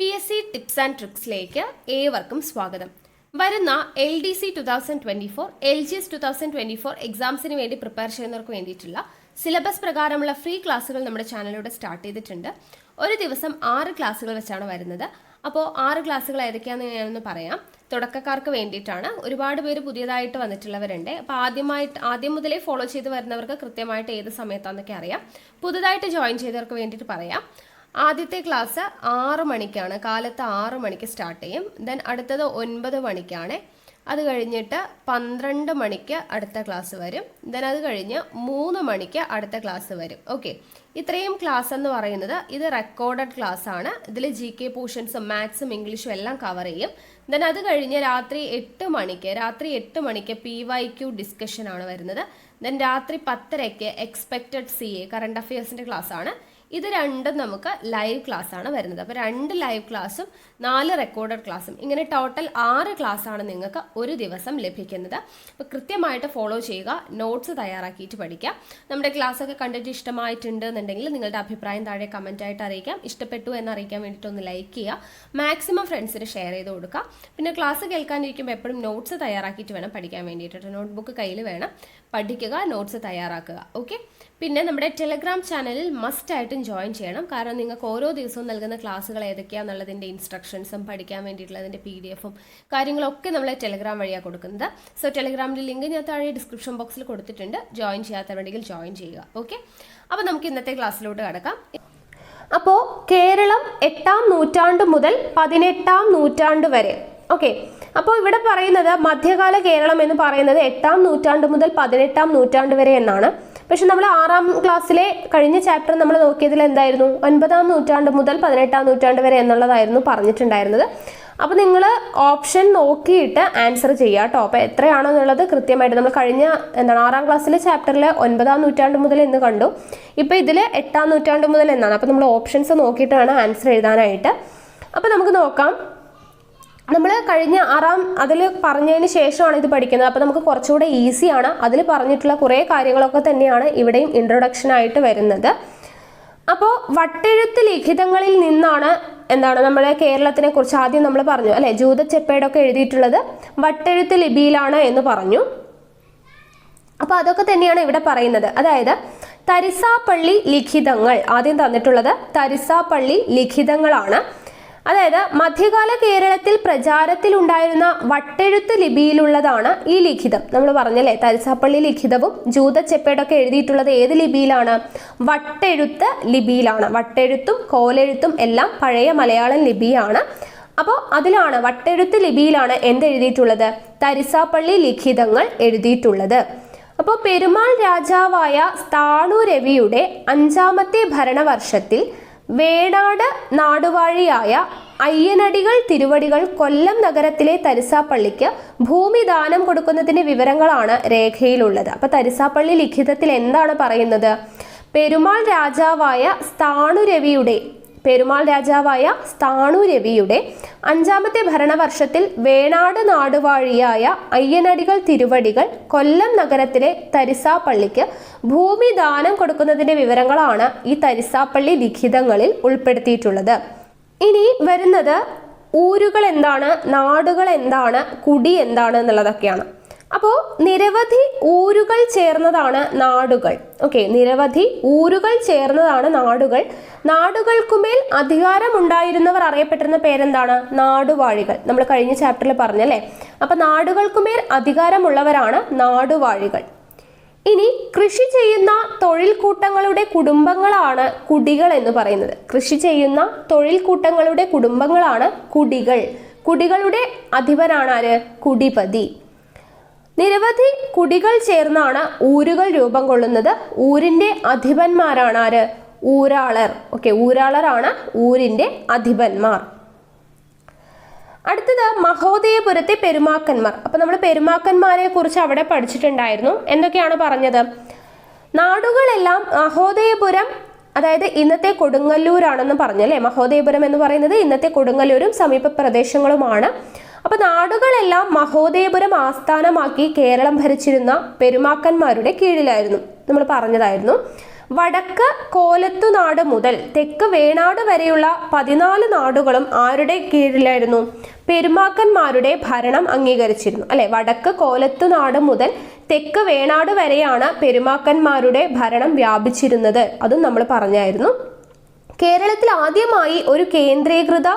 PSC tips and ട്രിക്സിലേക്ക് ഏവർക്കും സ്വാഗതം. വരുന്ന LDC 2024, LGS 2024 എക്സാംസിന് വേണ്ടി പ്രിപ്പയർ ചെയ്യുന്നവർക്ക് വേണ്ടിയിട്ടുള്ള സിലബസ് പ്രകാരമുള്ള ഫ്രീ ക്ലാസ്സുകൾ നമ്മുടെ ചാനലിലൂടെ സ്റ്റാർട്ട് ചെയ്തിട്ടുണ്ട്. ഒരു ദിവസം 6 ക്ലാസ്സുകൾ വെച്ചാണ് വരുന്നത്. അപ്പോൾ 6 ക്ലാസ്സുകൾ ഏതൊക്കെയാണെന്ന് ഞാനൊന്ന് പറയാം. തുടക്കക്കാർക്ക് വേണ്ടിയിട്ടാണ്. ഒരുപാട് പേര് പുതിയതായിട്ട് വന്നിട്ടുള്ളവരുണ്ട്. അപ്പോൾ ആദ്യം മുതലേ ഫോളോ ചെയ്ത് വരുന്നവർക്ക് കൃത്യമായിട്ട് ഏത് സമയത്താണെന്നൊക്കെ അറിയാം. പുതുതായിട്ട് ജോയിൻ ചെയ്തവർക്ക് വേണ്ടിയിട്ട് പറയാം. ആദ്യത്തെ ക്ലാസ് 6 മണിക്കാണ്, കാലത്ത് 6 മണിക്ക് സ്റ്റാർട്ട് ചെയ്യും. ദെൻ അടുത്തത് 9 മണിക്കാണ്. അത് കഴിഞ്ഞിട്ട് 12 മണിക്ക് അടുത്ത ക്ലാസ് വരും. ദെൻ അത് കഴിഞ്ഞ് 3 മണിക്ക് അടുത്ത ക്ലാസ് വരും. ഓക്കെ, ഇത്രയും ക്ലാസ് എന്ന് പറയുന്നത് ഇത് റെക്കോർഡഡ് ക്ലാസ് ആണ്. ഇതിൽ GK പോർഷൻസും മാത്സും ഇംഗ്ലീഷും എല്ലാം കവർ ചെയ്യും. ദെൻ അത് കഴിഞ്ഞ് രാത്രി 8 മണിക്ക് PYQ ഡിസ്കഷൻ ആണ് വരുന്നത്. ദെൻ രാത്രി 10:30 എക്സ്പെക്റ്റഡ് CA കറണ്ട് അഫയേഴ്സിൻ്റെ ക്ലാസ് ആണ്. ഇത് രണ്ടും നമുക്ക് ലൈവ് ക്ലാസ് ആണ് വരുന്നത്. അപ്പോൾ 2 ലൈവ് ക്ലാസ്സും 4 റെക്കോർഡഡ് ക്ലാസ്സും, ഇങ്ങനെ ടോട്ടൽ 6 ക്ലാസ് ആണ് നിങ്ങൾക്ക് ഒരു ദിവസം ലഭിക്കുന്നത്. അപ്പോൾ കൃത്യമായിട്ട് ഫോളോ ചെയ്യുക, നോട്ട്സ് തയ്യാറാക്കിയിട്ട് പഠിക്കുക. നമ്മുടെ ക്ലാസ് ഒക്കെ കണ്ടിട്ട് ഇഷ്ടമായിട്ടുണ്ട് എന്നുണ്ടെങ്കിൽ നിങ്ങളുടെ അഭിപ്രായം താഴെ കമൻ്റ് ആയിട്ട് അറിയിക്കാം. ഇഷ്ടപ്പെട്ടു എന്ന് അറിയിക്കാൻ വേണ്ടിയിട്ട് ഒന്ന് ലൈക്ക് ചെയ്യുക, മാക്സിമം ഫ്രണ്ട്സിന് ഷെയർ ചെയ്ത് കൊടുക്കുക. പിന്നെ ക്ലാസ് കേൾക്കാനിരിക്കുമ്പോൾ എപ്പോഴും നോട്ട്സ് തയ്യാറാക്കിയിട്ട് വേണം പഠിക്കാൻ വേണ്ടിയിട്ട്. നോട്ട്ബുക്ക് കയ്യിൽ വേണം, പഠിക്കുക, നോട്ട്സ് തയ്യാറാക്കുക. ഓക്കെ, പിന്നെ നമ്മുടെ ടെലഗ്രാം ചാനലിൽ മസ്റ്റ് ആയിട്ടും ജോയിൻ ചെയ്യണം. കാരണം നിങ്ങൾക്ക് ഓരോ ദിവസവും നൽകുന്ന ക്ലാസ്സുകൾ ഏതൊക്കെയാണെന്നുള്ളതിൻ്റെ ഇൻസ്ട്രക്ഷൻസും പഠിക്കാൻ വേണ്ടിയിട്ടുള്ളതിൻ്റെ PDF-ഉം കാര്യങ്ങളൊക്കെ നമ്മൾ ടെലഗ്രാം വഴിയാണ് കൊടുക്കുന്നത്. സോ ടെലഗ്രാമിൻ്റെ ലിങ്ക് ഞാൻ താഴെ ഡിസ്ക്രിപ്ഷൻ ബോക്സിൽ കൊടുത്തിട്ടുണ്ട്. ജോയിൻ ചെയ്യാത്തവരുണ്ടെങ്കിൽ ജോയിൻ ചെയ്യുക. ഓക്കെ, അപ്പോൾ നമുക്ക് ഇന്നത്തെ ക്ലാസ്സിലോട്ട് കടക്കാം. അപ്പോൾ കേരളം 8-ാം നൂറ്റാണ്ട് മുതൽ 18-ാം നൂറ്റാണ്ട് വരെ. ഓക്കെ, അപ്പോൾ ഇവിടെ പറയുന്നത് മധ്യകാല കേരളം എന്ന് പറയുന്നത് 8-ാം നൂറ്റാണ്ട് മുതൽ 18-ാം നൂറ്റാണ്ട് വരെ എന്നാണ്. പക്ഷെ നമ്മൾ 6-ാം ക്ലാസ്സിലെ കഴിഞ്ഞ ചാപ്റ്റർ നമ്മൾ നോക്കിയതിൽ എന്തായിരുന്നു, 9-ാം നൂറ്റാണ്ട് മുതൽ 18-ാം നൂറ്റാണ്ട് വരെ എന്നുള്ളതായിരുന്നു പറഞ്ഞിട്ടുണ്ടായിരുന്നത്. അപ്പോൾ നിങ്ങൾ ഓപ്ഷൻ നോക്കിയിട്ട് ആൻസർ ചെയ്യുക കേട്ടോ. അപ്പോൾ എത്രയാണെന്നുള്ളത് കൃത്യമായിട്ട് നമ്മൾ കഴിഞ്ഞ 6-ാം ക്ലാസ്സിലെ ചാപ്റ്ററിൽ 9-ാം നൂറ്റാണ്ട് മുതൽ എന്ന് കണ്ടു. ഇപ്പോൾ ഇതിൽ 8-ാം നൂറ്റാണ്ട് മുതൽ എന്നാണ്. അപ്പോൾ നമ്മൾ ഓപ്ഷൻസ് നോക്കിയിട്ട് വേണം ആൻസർ എഴുതാനായിട്ട്. അപ്പോൾ നമുക്ക് നോക്കാം. നമ്മൾ കഴിഞ്ഞ 6-ാം അതിൽ പറഞ്ഞതിന് ശേഷമാണ് ഇത് പഠിക്കുന്നത്. അപ്പോൾ നമുക്ക് കുറച്ചുകൂടെ ഈസിയാണ്. അതിൽ പറഞ്ഞിട്ടുള്ള കുറേ കാര്യങ്ങളൊക്കെ തന്നെയാണ് ഇവിടെയും ഇൻട്രൊഡക്ഷൻ ആയിട്ട് വരുന്നത്. അപ്പോൾ വട്ടെഴുത്ത് ലിഖിതങ്ങളിൽ നിന്നാണ് നമ്മുടെ കേരളത്തിനെ കുറിച്ച് ആദ്യം നമ്മൾ പറഞ്ഞു അല്ലേ. ജൂത ചെപ്പേടൊക്കെ എഴുതിയിട്ടുള്ളത് വട്ടെഴുത്ത് ലിപിയിലാണ് എന്ന് പറഞ്ഞു. അപ്പോൾ അതൊക്കെ തന്നെയാണ് ഇവിടെ പറയുന്നത്. അതായത് തരിസാപ്പള്ളി ലിഖിതങ്ങൾ ആദ്യം തന്നിട്ടുള്ളത് തരിസാപ്പള്ളി ലിഖിതങ്ങളാണ്. അതായത് മധ്യകാല കേരളത്തിൽ പ്രചാരത്തിൽ ഉണ്ടായിരുന്ന വട്ടെഴുത്ത് ലിപിയിലുള്ളതാണ് ഈ ലിഖിതം. നമ്മൾ പറഞ്ഞല്ലേ, തരിസാപ്പള്ളി ലിഖിതവും ജൂത ചെപ്പേടൊക്കെ എഴുതിയിട്ടുള്ളത് ഏത് ലിപിയിലാണ്? വട്ടെഴുത്ത് ലിപിയിലാണ്. വട്ടെഴുത്തും കോലെഴുത്തും എല്ലാം പഴയ മലയാളം ലിപിയാണ്. അപ്പോൾ അതിലാണ് വട്ടെഴുത്ത് ലിപിയിലാണ് എന്തെഴുതിയിട്ടുള്ളത്? തരിസാപ്പള്ളി ലിഖിതങ്ങൾ എഴുതിയിട്ടുള്ളത്. അപ്പോൾ പെരുമാൾ രാജാവായ സ്ഥാണു രവിയുടെ 5-ാമത്തെ ഭരണവർഷത്തിൽ വേണാട് നാടുവാഴിയായ അയ്യനടികൾ തിരുവടികൾ കൊല്ലം നഗരത്തിലെ തരിസാപ്പള്ളിക്ക് ഭൂമി ദാനം കൊടുക്കുന്നതിന്റെ വിവരങ്ങളാണ് രേഖയിലുള്ളത്. അപ്പൊ തരിസാപ്പള്ളി ലിഖിതത്തിൽ എന്താണ് പറയുന്നത്? പെരുമാൾ രാജാവായ സ്ഥാണു രവിയുടെ 5-ാമത്തെ ഭരണവർഷത്തിൽ വേണാട് നാടുവാഴിയായ അയ്യനടികൾ തിരുവടികൾ കൊല്ലം നഗരത്തിലെ തരിസാപ്പള്ളിക്ക് ഭൂമി ദാനം കൊടുക്കുന്നതിന്റെ വിവരങ്ങളാണ് ഈ തരിസാപ്പള്ളി ലിഖിതങ്ങളിൽ ഉൾപ്പെടുത്തിയിട്ടുള്ളത്. ഇനി വരുന്നത് ഊരുകൾ എന്താണ്, നാടുകൾ എന്താണ്, കുടി എന്താണ് എന്നുള്ളതൊക്കെയാണ്. അപ്പോൾ നിരവധി ഊരുകൾ ചേർന്നതാണ് നാടുകൾ. ഓക്കെ, നിരവധി ഊരുകൾ ചേർന്നതാണ് നാടുകൾ. നാടുകൾക്കുമേൽ അധികാരം ഉണ്ടായിരുന്നവർ അറിയപ്പെട്ടിരുന്ന പേരെന്താണ്? നാടുവാഴികൾ. നമ്മൾ കഴിഞ്ഞ ചാപ്റ്ററിൽ പറഞ്ഞല്ലേ. അപ്പൊ നാടുകൾക്കുമേൽ അധികാരമുള്ളവരാണ് നാടുവാഴികൾ. ഇനി കൃഷി ചെയ്യുന്ന തൊഴിൽ കൂട്ടങ്ങളുടെ കുടുംബങ്ങളാണ് കുടികൾ എന്ന് പറയുന്നത്. കൃഷി ചെയ്യുന്ന തൊഴിൽ കൂട്ടങ്ങളുടെ കുടുംബങ്ങളാണ് കുടികൾ. കുടികളുടെ അധിപനാണ് ആര്? കുടിപതി. നിരവധി കുടികൾ ചേർന്നാണ് ഊരുകൾ രൂപം കൊള്ളുന്നത്. ഊരിന്റെ അധിപന്മാരാണ് ആര്? ഊരാളർ. ഓക്കെ, ഊരാളറാണ് ഊരിന്റെ അധിപന്മാർ. അടുത്തത് മഹോദയപുരത്തെ പെരുമാക്കന്മാർ. അപ്പൊ നമ്മൾ പെരുമാക്കന്മാരെ കുറിച്ച് അവിടെ പഠിച്ചിട്ടുണ്ടായിരുന്നു. എന്തൊക്കെയാണ് പറഞ്ഞത്? നാടുകളെല്ലാം മഹോദയപുരം, അതായത് ഇന്നത്തെ കൊടുങ്ങല്ലൂരാണെന്ന് പറഞ്ഞല്ലേ. മഹോദയപുരം എന്ന് പറയുന്നത് ഇന്നത്തെ കൊടുങ്ങല്ലൂരും സമീപ പ്രദേശങ്ങളുമാണ്. അപ്പൊ നാടുകളെല്ലാം മഹോദയപുരം ആസ്ഥാനമാക്കി കേരളം ഭരിച്ചിരുന്ന പെരുമാക്കന്മാരുടെ കീഴിലായിരുന്നു. നമ്മൾ പറഞ്ഞതായിരുന്നു. വടക്ക് കോലത്തുനാട് മുതൽ തെക്ക് വേണാട് വരെയുള്ള 14 നാടുകളും ആരുടെ കീഴിലായിരുന്നു? പെരുമാക്കന്മാരുടെ ഭരണം അംഗീകരിച്ചിരുന്നു അല്ലെ. വടക്ക് കോലത്തുനാട് മുതൽ തെക്ക് വേണാട് വരെയാണ് പെരുമാക്കന്മാരുടെ ഭരണം വ്യാപിച്ചിരുന്നത്. അതും നമ്മൾ പറഞ്ഞായിരുന്നു. കേരളത്തിൽ ആദ്യമായി ഒരു കേന്ദ്രീകൃത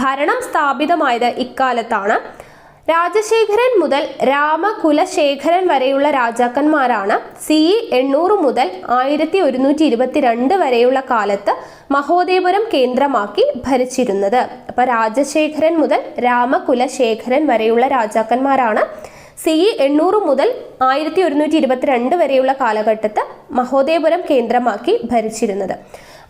ഭരണം സ്ഥാപിതമായത് ഇക്കാലത്താണ്. രാജശേഖരൻ മുതൽ രാമകുലശേഖരൻ വരെയുള്ള രാജാക്കന്മാരാണ് CE 800 മുതൽ 1122 വരെയുള്ള കാലത്ത് മഹോദയപുരം കേന്ദ്രമാക്കി ഭരിച്ചിരുന്നത്. അപ്പൊ രാജശേഖരൻ മുതൽ രാമകുലശേഖരൻ വരെയുള്ള രാജാക്കന്മാരാണ് CE 800 മുതൽ 1122 വരെയുള്ള കാലഘട്ടത്ത് മഹോദയപുരം കേന്ദ്രമാക്കി ഭരിച്ചിരുന്നത്.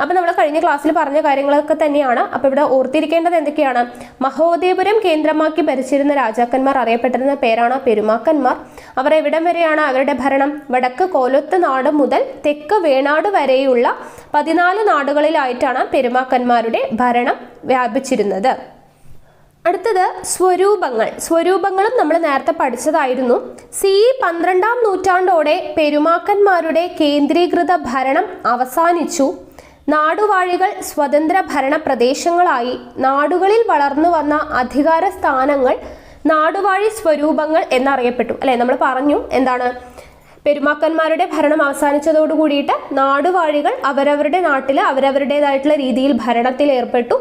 അപ്പം നമ്മൾ കഴിഞ്ഞ ക്ലാസ്സിൽ പറഞ്ഞ കാര്യങ്ങളൊക്കെ തന്നെയാണ്. അപ്പോൾ ഇവിടെ ഓർത്തിരിക്കേണ്ടത് എന്തൊക്കെയാണ്? മഹോദയപുരം കേന്ദ്രമാക്കി ഭരിച്ചിരുന്ന രാജാക്കന്മാർ അറിയപ്പെട്ടിരുന്ന പേരാണ് പെരുമാക്കന്മാർ. അവർ എവിടം വരെയാണ് അവരുടെ ഭരണം? വടക്ക് കോലത്ത് നാട് മുതൽ തെക്ക് വേണാട് വരെയുള്ള 14 നാടുകളിലായിട്ടാണ് പെരുമാക്കന്മാരുടെ ഭരണം വ്യാപിച്ചിരുന്നത്. അടുത്തത് സ്വരൂപങ്ങൾ. സ്വരൂപങ്ങളും നമ്മൾ നേരത്തെ പഠിച്ചതായിരുന്നു. CE 12-ാം നൂറ്റാണ്ടോടെ പെരുമാക്കന്മാരുടെ കേന്ദ്രീകൃത ഭരണം അവസാനിച്ചു. നാടുവാഴികൾ സ്വതന്ത്ര ഭരണ പ്രദേശങ്ങളായി. നാടുകളിൽ വളർന്നു വന്ന അധികാര സ്ഥാനങ്ങൾ നാടുവാഴി സ്വരൂപങ്ങൾ എന്നറിയപ്പെട്ടു അല്ലെ. നമ്മൾ പറഞ്ഞു എന്താണ്? പെരുമാക്കന്മാരുടെ ഭരണം അവസാനിച്ചതോടു കൂടിയിട്ട് നാടുവാഴികൾ അവരവരുടെ നാട്ടിൽ അവരവരുടേതായിട്ടുള്ള രീതിയിൽ ഭരണത്തിൽ ഏർപ്പെട്ടു.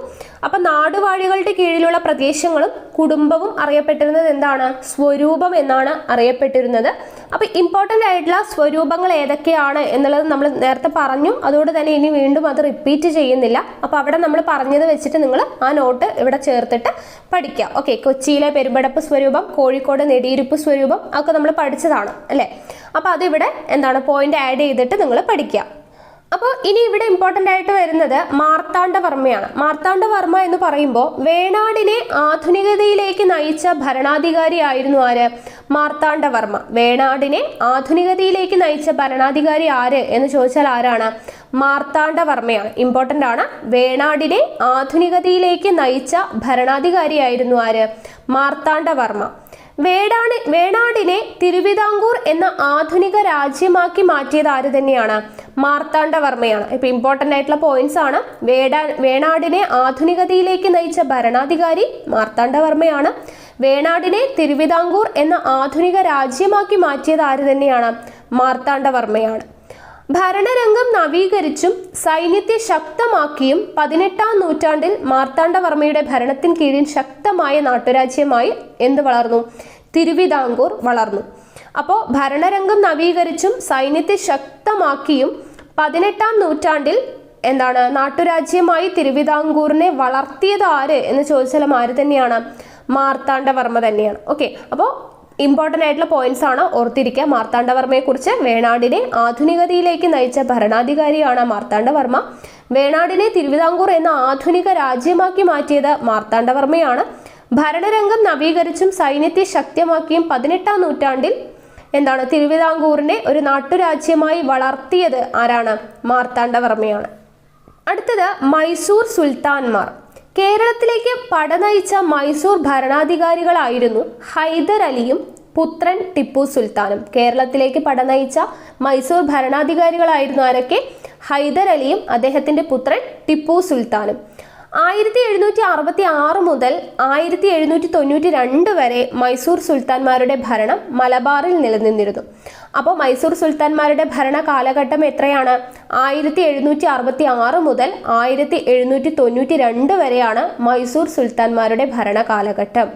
അപ്പൊ നാടുവാഴികളുടെ കീഴിലുള്ള പ്രദേശങ്ങളും കുടുംബവും അറിയപ്പെട്ടിരുന്നത് എന്താണ്? സ്വരൂപം എന്നാണ് അറിയപ്പെട്ടിരുന്നത്. അപ്പൊ ഇമ്പോർട്ടൻ്റ് ആയിട്ടുള്ള സ്വരൂപങ്ങൾ ഏതൊക്കെയാണ് എന്നുള്ളത് നമ്മൾ നേരത്തെ പറഞ്ഞു. അതുകൊണ്ട് തന്നെ ഇനി വീണ്ടും അത് റിപ്പീറ്റ് ചെയ്യുന്നില്ല. അപ്പൊ അവിടെ നമ്മൾ പറഞ്ഞത് വെച്ചിട്ട് നിങ്ങൾ ആ നോട്ട് ഇവിടെ ചേർത്തിട്ട് പഠിക്കുക. ഓക്കെ. കൊച്ചിയിലെ പെരുമ്പടപ്പ് സ്വരൂപം, കോഴിക്കോട് നെടിയിരുപ്പ് സ്വരൂപം ഒക്കെ നമ്മൾ പഠിച്ചതാണ് അല്ലേ. അപ്പോൾ അതിവിടെ എന്താണ് പോയിന്റ് ആഡ് ചെയ്തിട്ട് നിങ്ങൾ പഠിക്കുക. അപ്പോൾ ഇനി ഇവിടെ ഇമ്പോർട്ടൻ്റ് ആയിട്ട് വരുന്നത് മാർത്താണ്ഡവർമ്മയാണ്. മാർത്താണ്ഡവർമ്മ എന്ന് പറയുമ്പോൾ വേണാടിനെ ആധുനികതയിലേക്ക് നയിച്ച ഭരണാധികാരി ആയിരുന്നു ആര്? മാർത്താണ്ഡവർമ്മ. വേണാടിനെ ആധുനികതയിലേക്ക് നയിച്ച ഭരണാധികാരി ആര് എന്ന് ചോദിച്ചാൽ ആരാണ്? മാർത്താണ്ഡവർമ്മയാണ്. ഇമ്പോർട്ടൻ്റ് ആണ്. വേണാടിനെ ആധുനികതയിലേക്ക് നയിച്ച ഭരണാധികാരിയായിരുന്നു ആര്? മാർത്താണ്ഡവർമ്മ. വേണാടിനെ തിരുവിതാംകൂർ എന്ന ആധുനിക രാജ്യമാക്കി മാറ്റിയത് ആര് തന്നെയാണ്? മാർത്താണ്ഡവർമ്മയാണ്. ഇപ്പൊ ഇമ്പോർട്ടൻ്റ് ആയിട്ടുള്ള പോയിന്റ്സ് ആണ്. വേണാടിനെ ആധുനികതയിലേക്ക് നയിച്ച ഭരണാധികാരി മാർത്താണ്ഡവർമ്മയാണ്. വേണാടിനെ തിരുവിതാംകൂർ എന്ന ആധുനിക രാജ്യമാക്കി മാറ്റിയത് ആര് തന്നെയാണ്? മാർത്താണ്ഡവർമ്മയാണ്. ഭരണരംഗം നവീകരിച്ചും സൈന്യത്തെ ശക്തമാക്കിയും 18-ാം നൂറ്റാണ്ടിൽ മാർത്താണ്ഡവർമ്മയുടെ ഭരണത്തിന് കീഴിൽ ശക്തമായ നാട്ടുരാജ്യമായി എന്ത് വളർന്നു? തിരുവിതാംകൂർ വളർന്നു. അപ്പോൾ ഭരണരംഗം നവീകരിച്ചും സൈന്യത്തെ ശക്തമാക്കിയും 18-ാം നൂറ്റാണ്ടിൽ എന്താണ് നാട്ടുരാജ്യമായി തിരുവിതാംകൂറിനെ വളർത്തിയത് ആര് എന്ന് ചോദിച്ചാലും ആര് തന്നെയാണ്? മാർത്താണ്ഡവർമ്മ തന്നെയാണ്. ഓക്കെ. അപ്പോൾ ഇമ്പോർട്ടൻ്റ് ആയിട്ടുള്ള പോയിന്റ്സ് ആണ്, ഓർത്തിരിക്കുക. മാർത്താണ്ഡവർമ്മയെ കുറിച്ച് വേണാടിനെ ആധുനികതയിലേക്ക് നയിച്ച ഭരണാധികാരിയാണ് മാർത്താണ്ഡവർമ്മ. വേണാടിനെ തിരുവിതാംകൂർ എന്ന ആധുനിക രാജ്യമാക്കി മാറ്റിയത് മാർത്താണ്ഡവർമ്മയാണ്. ഭരണരംഗം നവീകരിച്ചും സൈന്യത്തെ ശക്തമാക്കിയും 18-ാം നൂറ്റാണ്ടിൽ എന്താണ് തിരുവിതാംകൂറിനെ ഒരു നാട്ടുരാജ്യമായി വളർത്തിയത് ആരാണ്? മാർത്താണ്ഡവർമ്മയാണ്. അടുത്തത് മൈസൂർ സുൽത്താൻമാർ. കേരളത്തിലേക്ക് പടനയിച്ച മൈസൂർ ഭരണാധികാരികളായിരുന്നു ഹൈദർ അലിയും പുത്രൻ ടിപ്പു സുൽത്താനും. കേരളത്തിലേക്ക് പടനയിച്ച മൈസൂർ ഭരണാധികാരികളായിരുന്നു ആരൊക്കെ? ഹൈദർ അലിയും അദ്ദേഹത്തിന്റെ പുത്രൻ ടിപ്പു സുൽത്താനും. 1766 മുതൽ 1792 വരെ മൈസൂർ സുൽത്താൻമാരുടെ ഭരണം മലബാറിൽ നിലനിന്നിരുന്നു. അപ്പോൾ മൈസൂർ സുൽത്താൻമാരുടെ ഭരണ കാലഘട്ടം എത്രയാണ്? 1766 മുതൽ 1792 വരെയാണ് മൈസൂർ സുൽത്താൻമാരുടെ ഭരണ കാലഘട്ടം.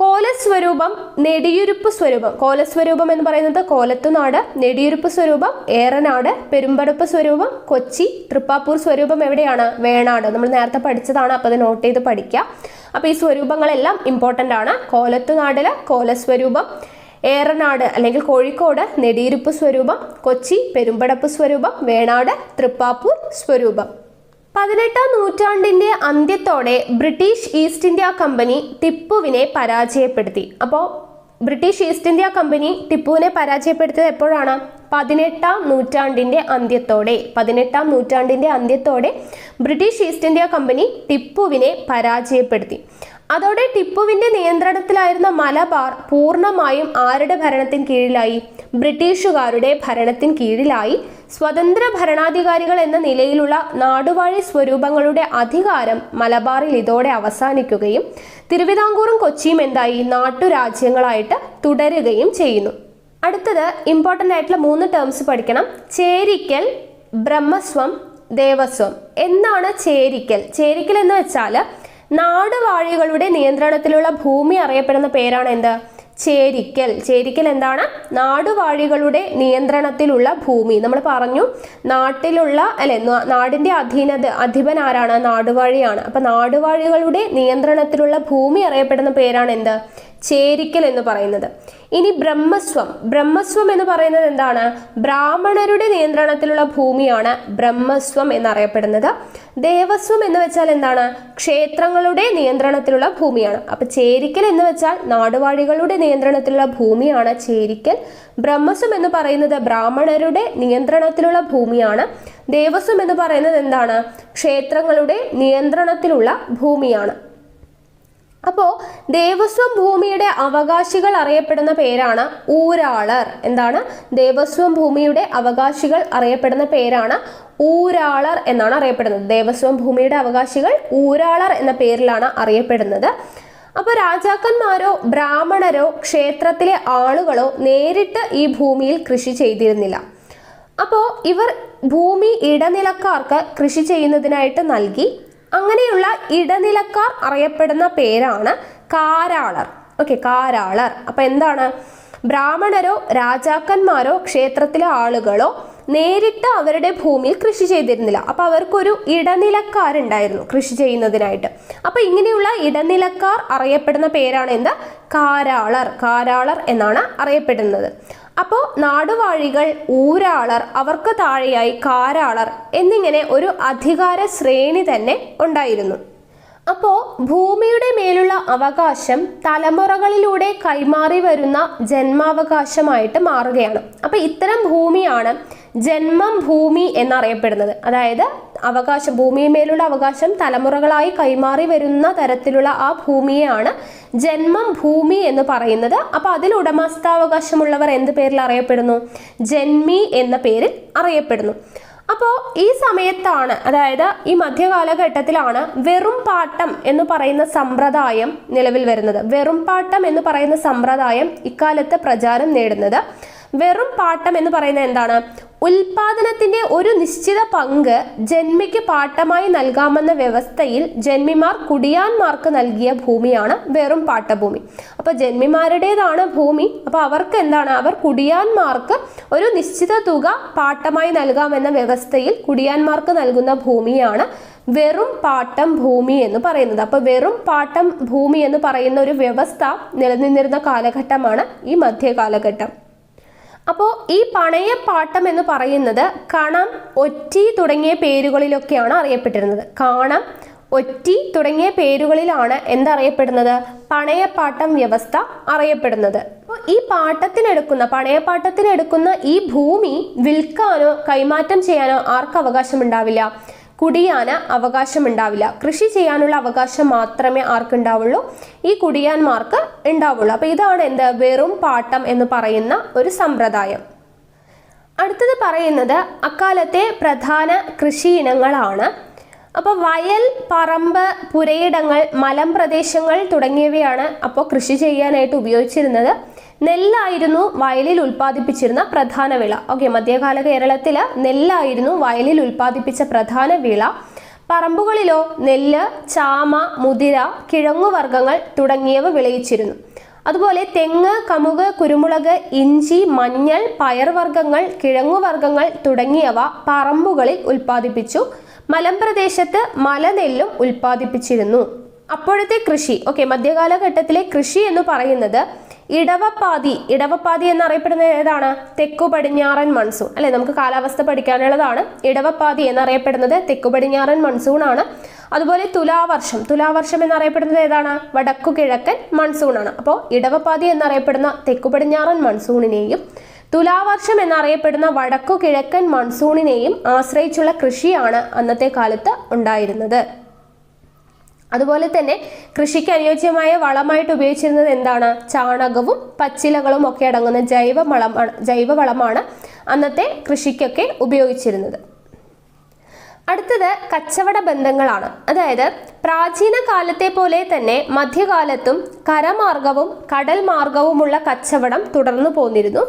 കോലസ്വരൂപം, നെടിയുരുപ്പ് സ്വരൂപം. കോലസ്വരൂപം എന്ന് പറയുന്നത് കോലത്തുനാട്, നെടിയുരുപ്പ് സ്വരൂപം ഏറനാട്, പെരുമ്പടപ്പ് സ്വരൂപം കൊച്ചി, തൃപ്പാപ്പൂർ സ്വരൂപം എവിടെയാണ്? വേണാട്. നമ്മൾ നേരത്തെ പഠിച്ചതാണ്, അപ്പോൾ അത് നോട്ട് ചെയ്ത് പഠിക്കുക. അപ്പോൾ ഈ സ്വരൂപങ്ങളെല്ലാം ഇമ്പോർട്ടൻ്റ് ആണ്. കോലത്തുനാടില് കോലസ്വരൂപം, ഏറനാട് അല്ലെങ്കിൽ കോഴിക്കോട് നെടിയുരുപ്പ് സ്വരൂപം, കൊച്ചി പെരുമ്പടപ്പ് സ്വരൂപം, വേണാട് തൃപ്പാപ്പൂർ സ്വരൂപം. 18-ാം നൂറ്റാണ്ടിന്റെ അന്ത്യത്തോടെ ബ്രിട്ടീഷ് ഈസ്റ്റ് ഇന്ത്യ കമ്പനി ടിപ്പുവിനെ പരാജയപ്പെടുത്തി. അപ്പോൾ ബ്രിട്ടീഷ് ഈസ്റ്റ് ഇന്ത്യ കമ്പനി ടിപ്പുവിനെ പരാജയപ്പെടുത്തിയത് എപ്പോഴാണ്? 18-ാം നൂറ്റാണ്ടിന്റെ അന്ത്യത്തോടെ. 18-ാം നൂറ്റാണ്ടിന്റെ അന്ത്യത്തോടെ ബ്രിട്ടീഷ് ഈസ്റ്റ് ഇന്ത്യ കമ്പനി ടിപ്പുവിനെ പരാജയപ്പെടുത്തി. അതോടെ ടിപ്പുവിന്റെ നിയന്ത്രണത്തിലായിരുന്ന മലബാർ പൂർണ്ണമായും ആരുടെ ഭരണത്തിന് കീഴിലായി? ബ്രിട്ടീഷുകാരുടെ ഭരണത്തിന് കീഴിലായി. സ്വതന്ത്ര ഭരണാധികാരികൾ എന്ന നിലയിലുള്ള നാടുവാഴി സ്വരൂപങ്ങളുടെ അധികാരം മലബാറിൽ ഇതോടെ അവസാനിക്കുകയും തിരുവിതാംകൂറും കൊച്ചിയും എന്തായി? നാട്ടുരാജ്യങ്ങളായിട്ട് തുടരുകയും ചെയ്യുന്നു. അടുത്തത് ഇമ്പോർട്ടൻ്റ് ആയിട്ടുള്ള 3 ടേംസ് പഠിക്കണം. ചേരിക്കൽ, ബ്രഹ്മസ്വം, ദേവസ്വം. എന്താണ് ചേരിക്കൽ? ചേരിക്കൽ എന്ന് വെച്ചാൽ നാടുവാഴികളുടെ നിയന്ത്രണത്തിലുള്ള ഭൂമി അറിയപ്പെടുന്ന പേരാണ് എന്ത്? ചേരിക്കൽ. ചേരിക്കൽ എന്താണ്? നാടുവാഴികളുടെ നിയന്ത്രണത്തിലുള്ള ഭൂമി. നമ്മൾ പറഞ്ഞു നാട്ടിലുള്ള നാടിന്റെ അധിപൻ ആരാണ്? നാടുവാഴിയാണ്. അപ്പൊ നാടുവാഴികളുടെ നിയന്ത്രണത്തിലുള്ള ഭൂമി അറിയപ്പെടുന്ന പേരാണ് എന്ത്? ചേരിക്കൽ എന്ന് പറയുന്നത്. ഇനി ബ്രഹ്മസ്വം. ബ്രഹ്മസ്വം എന്ന് പറയുന്നത് എന്താണ്? ബ്രാഹ്മണരുടെ നിയന്ത്രണത്തിലുള്ള ഭൂമിയാണ് ബ്രഹ്മസ്വം എന്നറിയപ്പെടുന്നത്. ദേവസ്വം എന്ന് വെച്ചാൽ എന്താണ്? ക്ഷേത്രങ്ങളുടെ നിയന്ത്രണത്തിലുള്ള ഭൂമിയാണ്. അപ്പൊ ചേരിക്കൽ എന്ന് വെച്ചാൽ നാടുവാഴികളുടെ നിയന്ത്രണത്തിലുള്ള ഭൂമിയാണ് ചേരിക്കൽ. ബ്രഹ്മസ്വം എന്ന് പറയുന്നത് ബ്രാഹ്മണരുടെ നിയന്ത്രണത്തിലുള്ള ഭൂമിയാണ്. ദേവസ്വം എന്ന് പറയുന്നത് എന്താണ്? ക്ഷേത്രങ്ങളുടെ നിയന്ത്രണത്തിലുള്ള ഭൂമിയാണ്. അപ്പോൾ ദേവസ്വം ഭൂമിയുടെ അവകാശികൾ അറിയപ്പെടുന്ന പേരാണ് ഊരാളർ. എന്താണ്? ദേവസ്വം ഭൂമിയുടെ അവകാശികൾ അറിയപ്പെടുന്ന പേരാണ് ഊരാളർ എന്നാണ് അറിയപ്പെടുന്നത്. ദേവസ്വം ഭൂമിയുടെ അവകാശികൾ ഊരാളർ എന്ന പേരിലാണ് അറിയപ്പെടുന്നത്. അപ്പോൾ രാജാക്കന്മാരോ ബ്രാഹ്മണരോ ക്ഷേത്രത്തിലെ ആളുകളോ നേരിട്ട് ഈ ഭൂമിയിൽ കൃഷി ചെയ്തിരുന്നില്ല. അപ്പോൾ ഇവർ ഭൂമി ഇടനിലക്കാർക്ക് കൃഷി ചെയ്യുന്നതിനായിട്ട് നൽകി. അങ്ങനെയുള്ള ഇടനിലക്കാർ അറിയപ്പെടുന്ന പേരാണ് കാരാളർ. ഓക്കെ, കാരാളർ. അപ്പൊ എന്താണ്? ബ്രാഹ്മണരോ രാജാക്കന്മാരോ ക്ഷേത്രത്തിലെ ആളുകളോ നേരിട്ട് അവരുടെ ഭൂമിയിൽ കൃഷി ചെയ്തിരുന്നില്ല. അപ്പൊ അവർക്കൊരു ഇടനിലക്കാരുണ്ടായിരുന്നു കൃഷി ചെയ്യുന്നതിനായിട്ട്. അപ്പൊ ഇങ്ങനെയുള്ള ഇടനിലക്കാർ അറിയപ്പെടുന്ന പേരാണ് എന്ത്? കാരാളർ. കാരാളർ എന്നാണ് അറിയപ്പെടുന്നത്. അപ്പോൾ നാടുവാഴികൾ, ഊരാളർ, അവർക്ക് താഴെയായി കാരാളർ എന്നിങ്ങനെ ഒരു അധികാര ശ്രേണി തന്നെ ഉണ്ടായിരുന്നു. അപ്പോൾ ഭൂമിയുടെ മേലുള്ള അവകാശം തലമുറകളിലൂടെ കൈമാറി വരുന്ന ജന്മാവകാശമായിട്ട് മാറുകയാണ്. അപ്പോൾ ഇത്തരം ഭൂമിയാണ് ജന്മം ഭൂമി എന്നറിയപ്പെടുന്നത്. അതായത് അവകാശം, ഭൂമിയുമേലുള്ള അവകാശം തലമുറകളായി കൈമാറി വരുന്ന തരത്തിലുള്ള ആ ഭൂമിയെയാണ് ജന്മം ഭൂമി എന്ന് പറയുന്നത്. അപ്പോൾ അതിൽ ഉടമസ്ഥാവകാശമുള്ളവർ എന്ത് പേരിൽ അറിയപ്പെടുന്നു? ജന്മി എന്ന പേരിൽ അറിയപ്പെടുന്നു. അപ്പോൾ ഈ സമയത്താണ്, അതായത് ഈ മധ്യകാലഘട്ടത്തിലാണ് വെറും പാട്ടം എന്ന് പറയുന്ന സമ്പ്രദായം നിലവിൽ വരുന്നത്. വെറും പാട്ടം എന്ന് പറയുന്ന സമ്പ്രദായം ഇക്കാലത്ത് പ്രചാരം നേടുന്നത്. വെറും പാട്ടം എന്ന് പറയുന്നത് എന്താണ്? ഉൽപാദനത്തിന്റെ ഒരു നിശ്ചിത പങ്ക് ജന്മിക്ക് പാട്ടമായി നൽകാമെന്ന വ്യവസ്ഥയിൽ ജന്മിമാർ കുടിയാന്മാർക്ക് നൽകിയ ഭൂമിയാണ് വെറും പാട്ടഭൂമി. അപ്പൊ ജന്മിമാരുടേതാണ് ഭൂമി. അപ്പൊ അവർക്ക് എന്താണ്? അവർ കുടിയാന്മാർക്ക് ഒരു നിശ്ചിത തുക പാട്ടമായി നൽകാമെന്ന വ്യവസ്ഥയിൽ കുടിയാന്മാർക്ക് നൽകുന്ന ഭൂമിയാണ് വെറും പാട്ടം ഭൂമി എന്ന് പറയുന്നത്. അപ്പൊ വെറും പാട്ടം ഭൂമി എന്ന് പറയുന്ന ഒരു വ്യവസ്ഥ നിലനിന്നിരുന്ന കാലഘട്ടമാണ് ഈ മധ്യകാലഘട്ടം. അപ്പോൾ ഈ പണയപ്പാട്ടം എന്ന് പറയുന്നത് കണം, ഒറ്റി തുടങ്ങിയ പേരുകളിലൊക്കെയാണ് അറിയപ്പെട്ടിരുന്നത്. കാണം, ഒറ്റി തുടങ്ങിയ പേരുകളിലാണ് എന്തറിയപ്പെടുന്നത്? പണയപ്പാട്ടം വ്യവസ്ഥ അറിയപ്പെടുന്നത്. അപ്പോൾ ഈ പണയപ്പാട്ടത്തിനെടുക്കുന്ന ഈ ഭൂമി വിൽക്കാനോ കൈമാറ്റം ചെയ്യാനോ ആർക്ക് അവകാശമുണ്ടാവില്ല? കുടിയാന് അവകാശമുണ്ടാവില്ല. കൃഷി ചെയ്യാനുള്ള അവകാശം മാത്രമേ ആർക്കുണ്ടാവുള്ളൂ? ഈ കുടിയാന്മാർക്ക് ഉണ്ടാവുള്ളൂ. അപ്പൊ ഇതാണ് എന്ത്? വെറും പാട്ടം എന്ന് പറയുന്ന ഒരു സമ്പ്രദായം. അടുത്തത് പറയുന്നത് അക്കാലത്തെ പ്രധാന കൃഷി ഇനങ്ങളാണ്. അപ്പോൾ വയൽ, പറമ്പ്, പുരയിടങ്ങൾ, മലമ്പ്രദേശങ്ങൾ തുടങ്ങിയവയാണ് അപ്പോൾ കൃഷി ചെയ്യാനായിട്ട് ഉപയോഗിച്ചിരുന്നത്. നെല്ലായിരുന്നു വയലിൽ ഉൽപ്പാദിപ്പിച്ചിരുന്ന പ്രധാന വിള. ഓക്കെ, മധ്യകാല കേരളത്തിൽ നെല്ലായിരുന്നു വയലിൽ ഉൽപ്പാദിപ്പിച്ച പ്രധാന വിള. പറമ്പുകളിലോ നെല്ല്, ചാമ, മുതിര, കിഴങ്ങുവർഗ്ഗങ്ങൾ തുടങ്ങിയവ വിളയിച്ചിരുന്നു. അതുപോലെ തെങ്ങ്, കമുക്, കുരുമുളക്, ഇഞ്ചി, മഞ്ഞൾ, പയർവർഗ്ഗങ്ങൾ, കിഴങ്ങുവർഗ്ഗങ്ങൾ തുടങ്ങിയവ പറമ്പുകളിൽ ഉൽപ്പാദിപ്പിച്ചു. മലമ്പ്രദേശത്ത് മലനെല്ലും ഉൽപ്പാദിപ്പിച്ചിരുന്നു. അപ്പോഴത്തെ കൃഷി, ഓക്കെ, മധ്യകാലഘട്ടത്തിലെ കൃഷി എന്ന് പറയുന്നത് ഇടവപ്പാതി എന്നറിയപ്പെടുന്നത് ഏതാണ്? തെക്കു പടിഞ്ഞാറൻ മൺസൂൺ അല്ലെ? നമുക്ക് കാലാവസ്ഥ പഠിക്കാനുള്ളതാണ്. ഇടവപ്പാതി എന്നറിയപ്പെടുന്നത് തെക്കു പടിഞ്ഞാറൻ മൺസൂൺ ആണ്. അതുപോലെ തുലാവർഷം എന്നറിയപ്പെടുന്നത് ഏതാണ്? വടക്കു കിഴക്കൻ മൺസൂൺ ആണ്. അപ്പോൾ ഇടവപ്പാതി എന്നറിയപ്പെടുന്ന തെക്കു പടിഞ്ഞാറൻ മൺസൂണിനെയും തുലാവർഷം എന്നറിയപ്പെടുന്ന വടക്കു കിഴക്കൻ മൺസൂണിനെയും ആശ്രയിച്ചുള്ള കൃഷിയാണ് അന്നത്തെ കാലത്ത് ഉണ്ടായിരുന്നത്. അതുപോലെ തന്നെ കൃഷിക്ക് അനുയോജ്യമായ വളമായിട്ട് ഉപയോഗിച്ചിരുന്നത് എന്താണ്? ചാണകവും പച്ചിലകളും ഒക്കെ അടങ്ങുന്ന ജൈവവളമാണ് അന്നത്തെ കൃഷിക്കൊക്കെ ഉപയോഗിച്ചിരുന്നത്. അടുത്തത് കച്ചവട ബന്ധങ്ങളാണ്. അതായത് പ്രാചീന കാലത്തെ പോലെ തന്നെ മധ്യകാലത്തും കരമാർഗവും കടൽ മാർഗവുമുള്ള കച്ചവടം തുടർന്നു പോന്നിരുന്നു.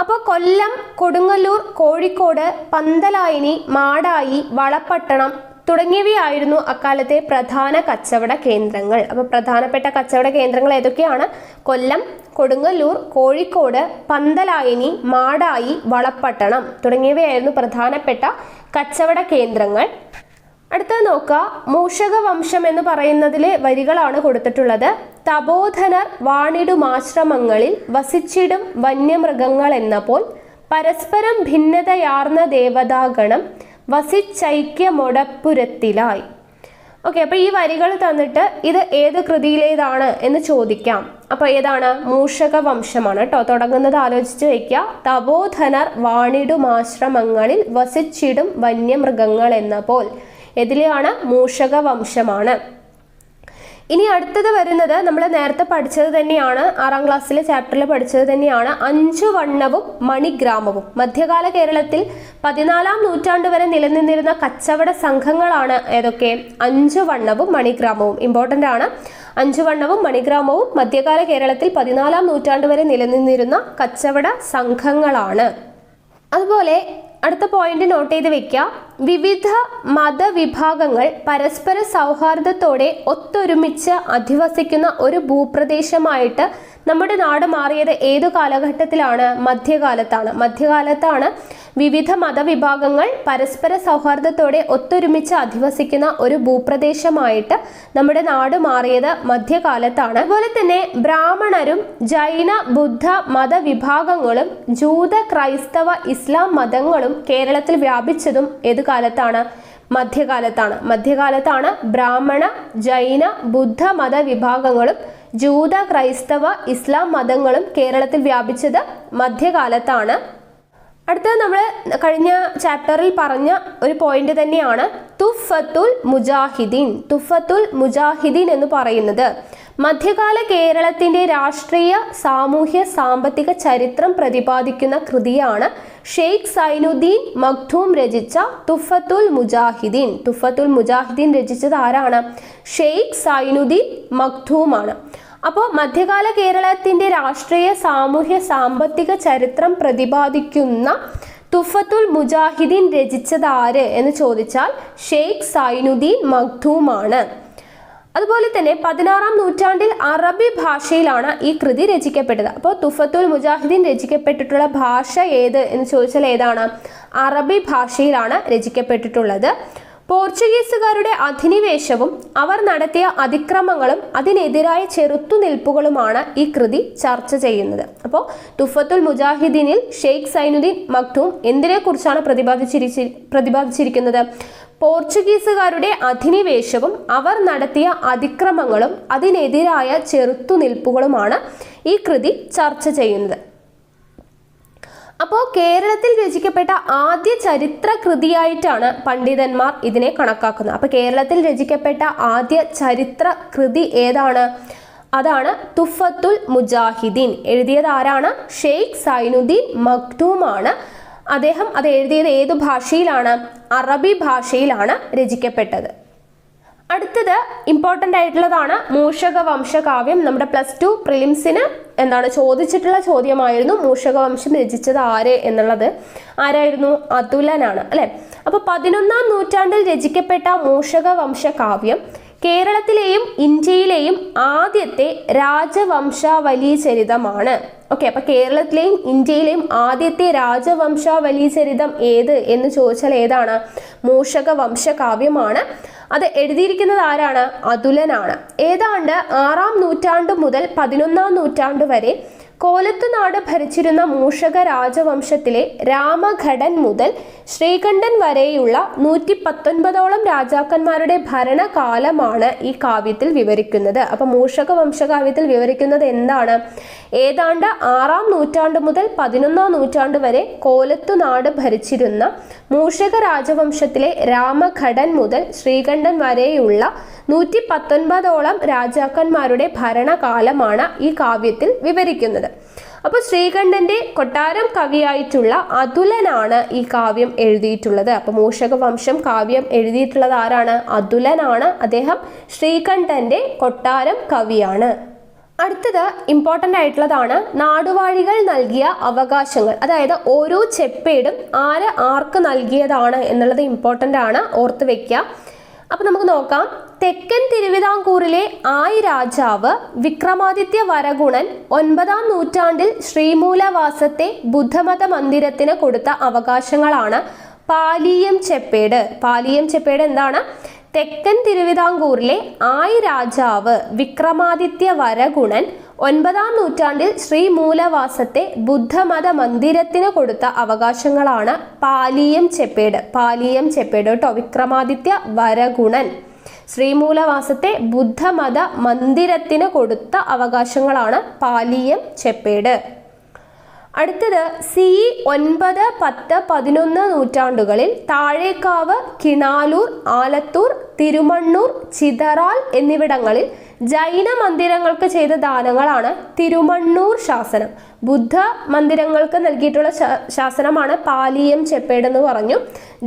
അപ്പോൾ കൊല്ലം, കൊടുങ്ങല്ലൂർ, കോഴിക്കോട്, പന്തലായനി, മാടായി, വളപട്ടണം തുടങ്ങിയവയായിരുന്നു അക്കാലത്തെ പ്രധാന കച്ചവട കേന്ദ്രങ്ങൾ. അപ്പോൾ പ്രധാനപ്പെട്ട കച്ചവട കേന്ദ്രങ്ങൾ ഏതൊക്കെയാണ്? കൊല്ലം, കൊടുങ്ങല്ലൂർ, കോഴിക്കോട്, പന്തലായനി, മാടായി, വളപട്ടണം തുടങ്ങിയവയായിരുന്നു പ്രധാനപ്പെട്ട കച്ചവട കേന്ദ്രങ്ങൾ. അടുത്തത് നോക്കുക, മൂഷക വംശം എന്ന് പറയുന്നതിലെ വരികളാണ് കൊടുത്തിട്ടുള്ളത്. തപോധനർ വാണിടുമാശ്രമങ്ങളിൽ വസിച്ചിടും വന്യമൃഗങ്ങൾ എന്നപ്പോൾ പരസ്പരം ഭിന്നതയാർന്ന ദേവതാഗണം വസിച്ചൈക്യമൊടപ്പുരത്തിലായി. ഓക്കെ, അപ്പോൾ ഈ വരികൾ തന്നിട്ട് ഇത് ഏത് കൃതിയിലേതാണ് എന്ന് ചോദിക്കാം. അപ്പോൾ ഏതാണ്? മൂഷക വംശമാണ് കേട്ടോ. തുടങ്ങുന്നത് ആലോചിച്ച് വയ്ക്കുക. തപോധനർ വാണിടുമാശ്രമങ്ങളിൽ വസിച്ചിടും വന്യമൃഗങ്ങൾ എന്ന പോൽ. ഇതിലെയാണ്? മൂഷക വംശമാണ്. ഇനി അടുത്തത് വരുന്നത് നമ്മൾ നേരത്തെ പഠിച്ചത് തന്നെയാണ്, 6ാം ക്ലാസ്സിലെ ചാപ്റ്ററിൽ പഠിച്ചത് തന്നെയാണ്, 5 വണ്ണവും മണിഗ്രാമവും. മധ്യകാല കേരളത്തിൽ 14ാം നൂറ്റാണ്ട് വരെ നിലനിന്നിരുന്ന കച്ചവട സംഘങ്ങളാണ് ഏതൊക്കെ? 5 വണ്ണവും മണിഗ്രാമവും. ഇമ്പോർട്ടൻ്റ് ആണ്. 5 വണ്ണവും മണിഗ്രാമവും മധ്യകാല കേരളത്തിൽ 14ാം നൂറ്റാണ്ട് വരെ നിലനിന്നിരുന്ന കച്ചവട സംഘങ്ങളാണ്. അതുപോലെ അടുത്ത പോയിന്റ് നോട്ട് ചെയ്ത് വെക്കുക. വിവിധ മതവിഭാഗങ്ങൾ പരസ്പര സൗഹാർദ്ദത്തോടെ ഒത്തൊരുമിച്ച് അധിവസിക്കുന്ന ഒരു ഭൂപ്രദേശമായിട്ട് നമ്മുടെ നാട് മാറിയത് ഏതു കാലഘട്ടത്തിലാണ്? മധ്യകാലത്താണ്. മധ്യകാലത്താണ് വിവിധ മതവിഭാഗങ്ങൾ പരസ്പര സൗഹാർദ്ദത്തോടെ ഒത്തൊരുമിച്ച് അധിവസിക്കുന്ന ഒരു ഭൂപ്രദേശമായിട്ട് നമ്മുടെ നാട് മാറിയത് മധ്യകാലത്താണ്. അതുപോലെ തന്നെ ബ്രാഹ്മണരും ജൈന ബുദ്ധ മതവിഭാഗങ്ങളും ജൂത ക്രൈസ്തവ ഇസ്ലാം മതങ്ങളും കേരളത്തിൽ വ്യാപിച്ചതും ഏതു കാലത്താണ്? മധ്യകാലത്താണ്. മധ്യകാലത്താണ് ബ്രാഹ്മണ ജൈന ബുദ്ധ മതവിഭാഗങ്ങളും ജൂത ക്രൈസ്തവ ഇസ്ലാം മതങ്ങളും കേരളത്തിൽ വ്യാപിച്ചത് മധ്യകാലത്താണ്. അടുത്തത് നമ്മൾ കഴിഞ്ഞ ചാപ്റ്ററിൽ പറഞ്ഞ ഒരു പോയിന്റ് തന്നെയാണ് തുഫത്തുൽ മുജാഹിദീൻ. തുഫത്തുൽ മുജാഹിദീൻ എന്ന് പറയുന്നത് മധ്യകാല കേരളത്തിന്റെ രാഷ്ട്രീയ സാമൂഹ്യ സാമ്പത്തിക ചരിത്രം പ്രതിപാദിക്കുന്ന കൃതിയാണ്. ഷെയ്ഖ് സൈനുദ്ദീൻ മഖ്ദൂം രചിച്ച തുഫത്തുൽ മുജാഹിദീൻ. തുഫത്തുൽ മുജാഹിദീൻ രചിച്ചത് ആരാണ്? ഷെയ്ഖ് സൈനുദ്ദീൻ മഖ്ദൂം ആണ്. അപ്പോൾ മധ്യകാല കേരളത്തിന്റെ രാഷ്ട്രീയ സാമൂഹ്യ സാമ്പത്തിക ചരിത്രം പ്രതിപാദിക്കുന്ന തുഫത്തുൽ മുജാഹിദീൻ രചിച്ചത് ആര് എന്ന് ചോദിച്ചാൽ ഷെയ്ഖ് സൈനുദ്ദീൻ മഖ്ദൂം ആണ്. അതുപോലെ തന്നെ 16ാം നൂറ്റാണ്ടിൽ അറബി ഭാഷയിലാണ് ഈ കൃതി രചിക്കപ്പെട്ടത്. അപ്പോൾ തുഫത്തുൽ മുജാഹിദീൻ രചിക്കപ്പെട്ടിട്ടുള്ള ഭാഷ ഏത് എന്ന് ചോദിച്ചാൽ ഏതാണ്? അറബി ഭാഷയിലാണ് രചിക്കപ്പെട്ടിട്ടുള്ളത്. പോർച്ചുഗീസുകാരുടെ അധിനിവേശവും അവർ നടത്തിയ അതിക്രമങ്ങളും അതിനെതിരായ ചെറുത്തുനിൽപ്പുകളുമാണ് ഈ കൃതി ചർച്ച ചെയ്യുന്നത്. അപ്പോൾ തുഫത്തുൽ മുജാഹിദീനിൽ ഷെയ്ഖ് സൈനുദ്ദീൻ മഖ്ദൂം എന്തിനെക്കുറിച്ചാണ് പ്രതിപാദിച്ചിരിക്കുന്നത്? പോർച്ചുഗീസുകാരുടെ അധിനിവേശവും അവർ നടത്തിയ അതിക്രമങ്ങളും അതിനെതിരായ ചെറുത്തുനിൽപ്പുകളുമാണ് ഈ കൃതി ചർച്ച ചെയ്യുന്നത്. അപ്പോൾ കേരളത്തിൽ രചിക്കപ്പെട്ട ആദ്യ ചരിത്ര കൃതിയായിട്ടാണ് പണ്ഡിതന്മാർ ഇതിനെ കണക്കാക്കുന്നത്. അപ്പോൾ കേരളത്തിൽ രചിക്കപ്പെട്ട ആദ്യ ചരിത്ര കൃതി ഏതാണ്? അതാണ് തുഫത്തുൽ മുജാഹിദീൻ. എഴുതിയത് ആരാണ്? ഷെയ്ഖ് സൈനുദ്ദീൻ മഖ്ദൂം ആണ്. അദ്ദേഹം അത് എഴുതിയത് ഏതു ഭാഷയിലാണ്? അറബി ഭാഷയിലാണ് രചിക്കപ്പെട്ടത്. അടുത്തത് ഇമ്പോർട്ടൻ്റ് ആയിട്ടുള്ളതാണ് മൂഷക വംശകാവ്യം. നമ്മുടെ +2 പ്രിലിംസിന് ചോദിച്ചിട്ടുള്ള ചോദ്യമായിരുന്നു മൂഷകവംശം രചിച്ചത് ആര് എന്നുള്ളത്. ആരായിരുന്നു? അതുലനാണ് അല്ലെ. അപ്പോൾ 11ാം നൂറ്റാണ്ടിൽ രചിക്കപ്പെട്ട മൂഷകവംശകാവ്യം കേരളത്തിലെയും ഇന്ത്യയിലെയും ആദ്യത്തെ രാജവംശാവലി ചരിതമാണ്. ഓക്കെ, അപ്പൊ കേരളത്തിലെയും ഇന്ത്യയിലെയും ആദ്യത്തെ രാജവംശാവലി ചരിതം ഏത് എന്ന് ചോദിച്ചാൽ ഏതാണ്? മൂഷകവംശകാവ്യമാണ്. അത് എഴുതിയിരിക്കുന്നത് ആരാണ്? അതുലനാണ്. ഏതാണ്ട് 6ാം നൂറ്റാണ്ട് മുതൽ 11ാം നൂറ്റാണ്ട് വരെ കോലത്തുനാട് ഭരിച്ചിരുന്ന മൂഷക രാജവംശത്തിലെ രാമഘടൻ മുതൽ ശ്രീകണ്ഠൻ വരെയുള്ള 119ഓളം രാജാക്കന്മാരുടെ ഭരണകാലമാണ് ഈ കാവ്യത്തിൽ വിവരിക്കുന്നത്. അപ്പൊ മൂഷക വംശകാവ്യത്തിൽ വിവരിക്കുന്നത് എന്താണ്? ഏതാണ്ട് 6-ാം നൂറ്റാണ്ട് മുതൽ 11-ാം നൂറ്റാണ്ട് വരെ കോലത്തുനാട് ഭരിച്ചിരുന്ന മൂഷക രാജവംശത്തിലെ രാമഘടൻ മുതൽ ശ്രീകണ്ഠൻ വരെയുള്ള 119ഓളം രാജാക്കന്മാരുടെ ഭരണകാലമാണ് ഈ കാവ്യത്തിൽ വിവരിക്കുന്നത്. അപ്പോൾ ശ്രീകണ്ഠന്റെ കൊട്ടാരം കവിയായിട്ടുള്ള അതുലനാണ് ഈ കാവ്യം എഴുതിയിട്ടുള്ളത്. അപ്പോൾ മൂഷക വംശം കാവ്യം എഴുതിയിട്ടുള്ളത് ആരാണ്? അതുലനാണ്. അദ്ദേഹം ശ്രീകണ്ഠന്റെ കൊട്ടാരം കവിയാണ്. അടുത്തത് ഇമ്പോർട്ടൻ്റ് ആയിട്ടുള്ളതാണ് നാടുവാഴികൾ നൽകിയ അവകാശങ്ങൾ. അതായത് ഓരോ ചെപ്പേടും ആർക്ക് നൽകിയതാണ് എന്നുള്ളത് ഇമ്പോർട്ടൻ്റ് ആണ്, ഓർത്ത് വെക്കുക. അപ്പം നമുക്ക് നോക്കാം. തെക്കൻ തിരുവിതാംകൂറിലെ ആയി രാജാവ് വിക്രമാദിത്യ വരഗുണൻ 9-ാം നൂറ്റാണ്ടിൽ ശ്രീമൂലവാസത്തെ ബുദ്ധമത മന്ദിരത്തിന് കൊടുത്ത അവകാശങ്ങളാണ് പാലിയം ചെപ്പേട്. പാലിയം ചെപ്പേട് എന്താണ്? തെക്കൻ തിരുവിതാംകൂറിലെ ആയി രാജാവ് വിക്രമാദിത്യ വരഗുണൻ 9-ാം നൂറ്റാണ്ടിൽ ശ്രീമൂലവാസത്തെ ബുദ്ധമത മന്ദിരത്തിന് കൊടുത്ത അവകാശങ്ങളാണ് പാലിയം ചെപ്പേട്. പാലിയം ചെപ്പേട് കേട്ടോ. വിക്രമാദിത്യ വരഗുണൻ ശ്രീമൂലവാസത്തെ ബുദ്ധമത മന്ദിരത്തിന് കൊടുത്ത അവകാശങ്ങളാണ് പാലിയം ചെപ്പേട്. അടുത്തത് CE 9, 10, 11 നൂറ്റാണ്ടുകളിൽ താഴേക്കാവ്, കിണാലൂർ, ആലത്തൂർ, തിരുമണ്ണൂർ, ചിതറാൽ എന്നിവിടങ്ങളിൽ ജൈന മന്ദിരങ്ങൾക്ക് ചെയ്ത ദാനങ്ങളാണ് തിരുമണ്ണൂർ ശാസനം. ബുദ്ധ മന്ദിരങ്ങൾക്ക് നൽകിയിട്ടുള്ള ശാസനമാണ് പാലിയം ചെപ്പേട് എന്ന് പറഞ്ഞു.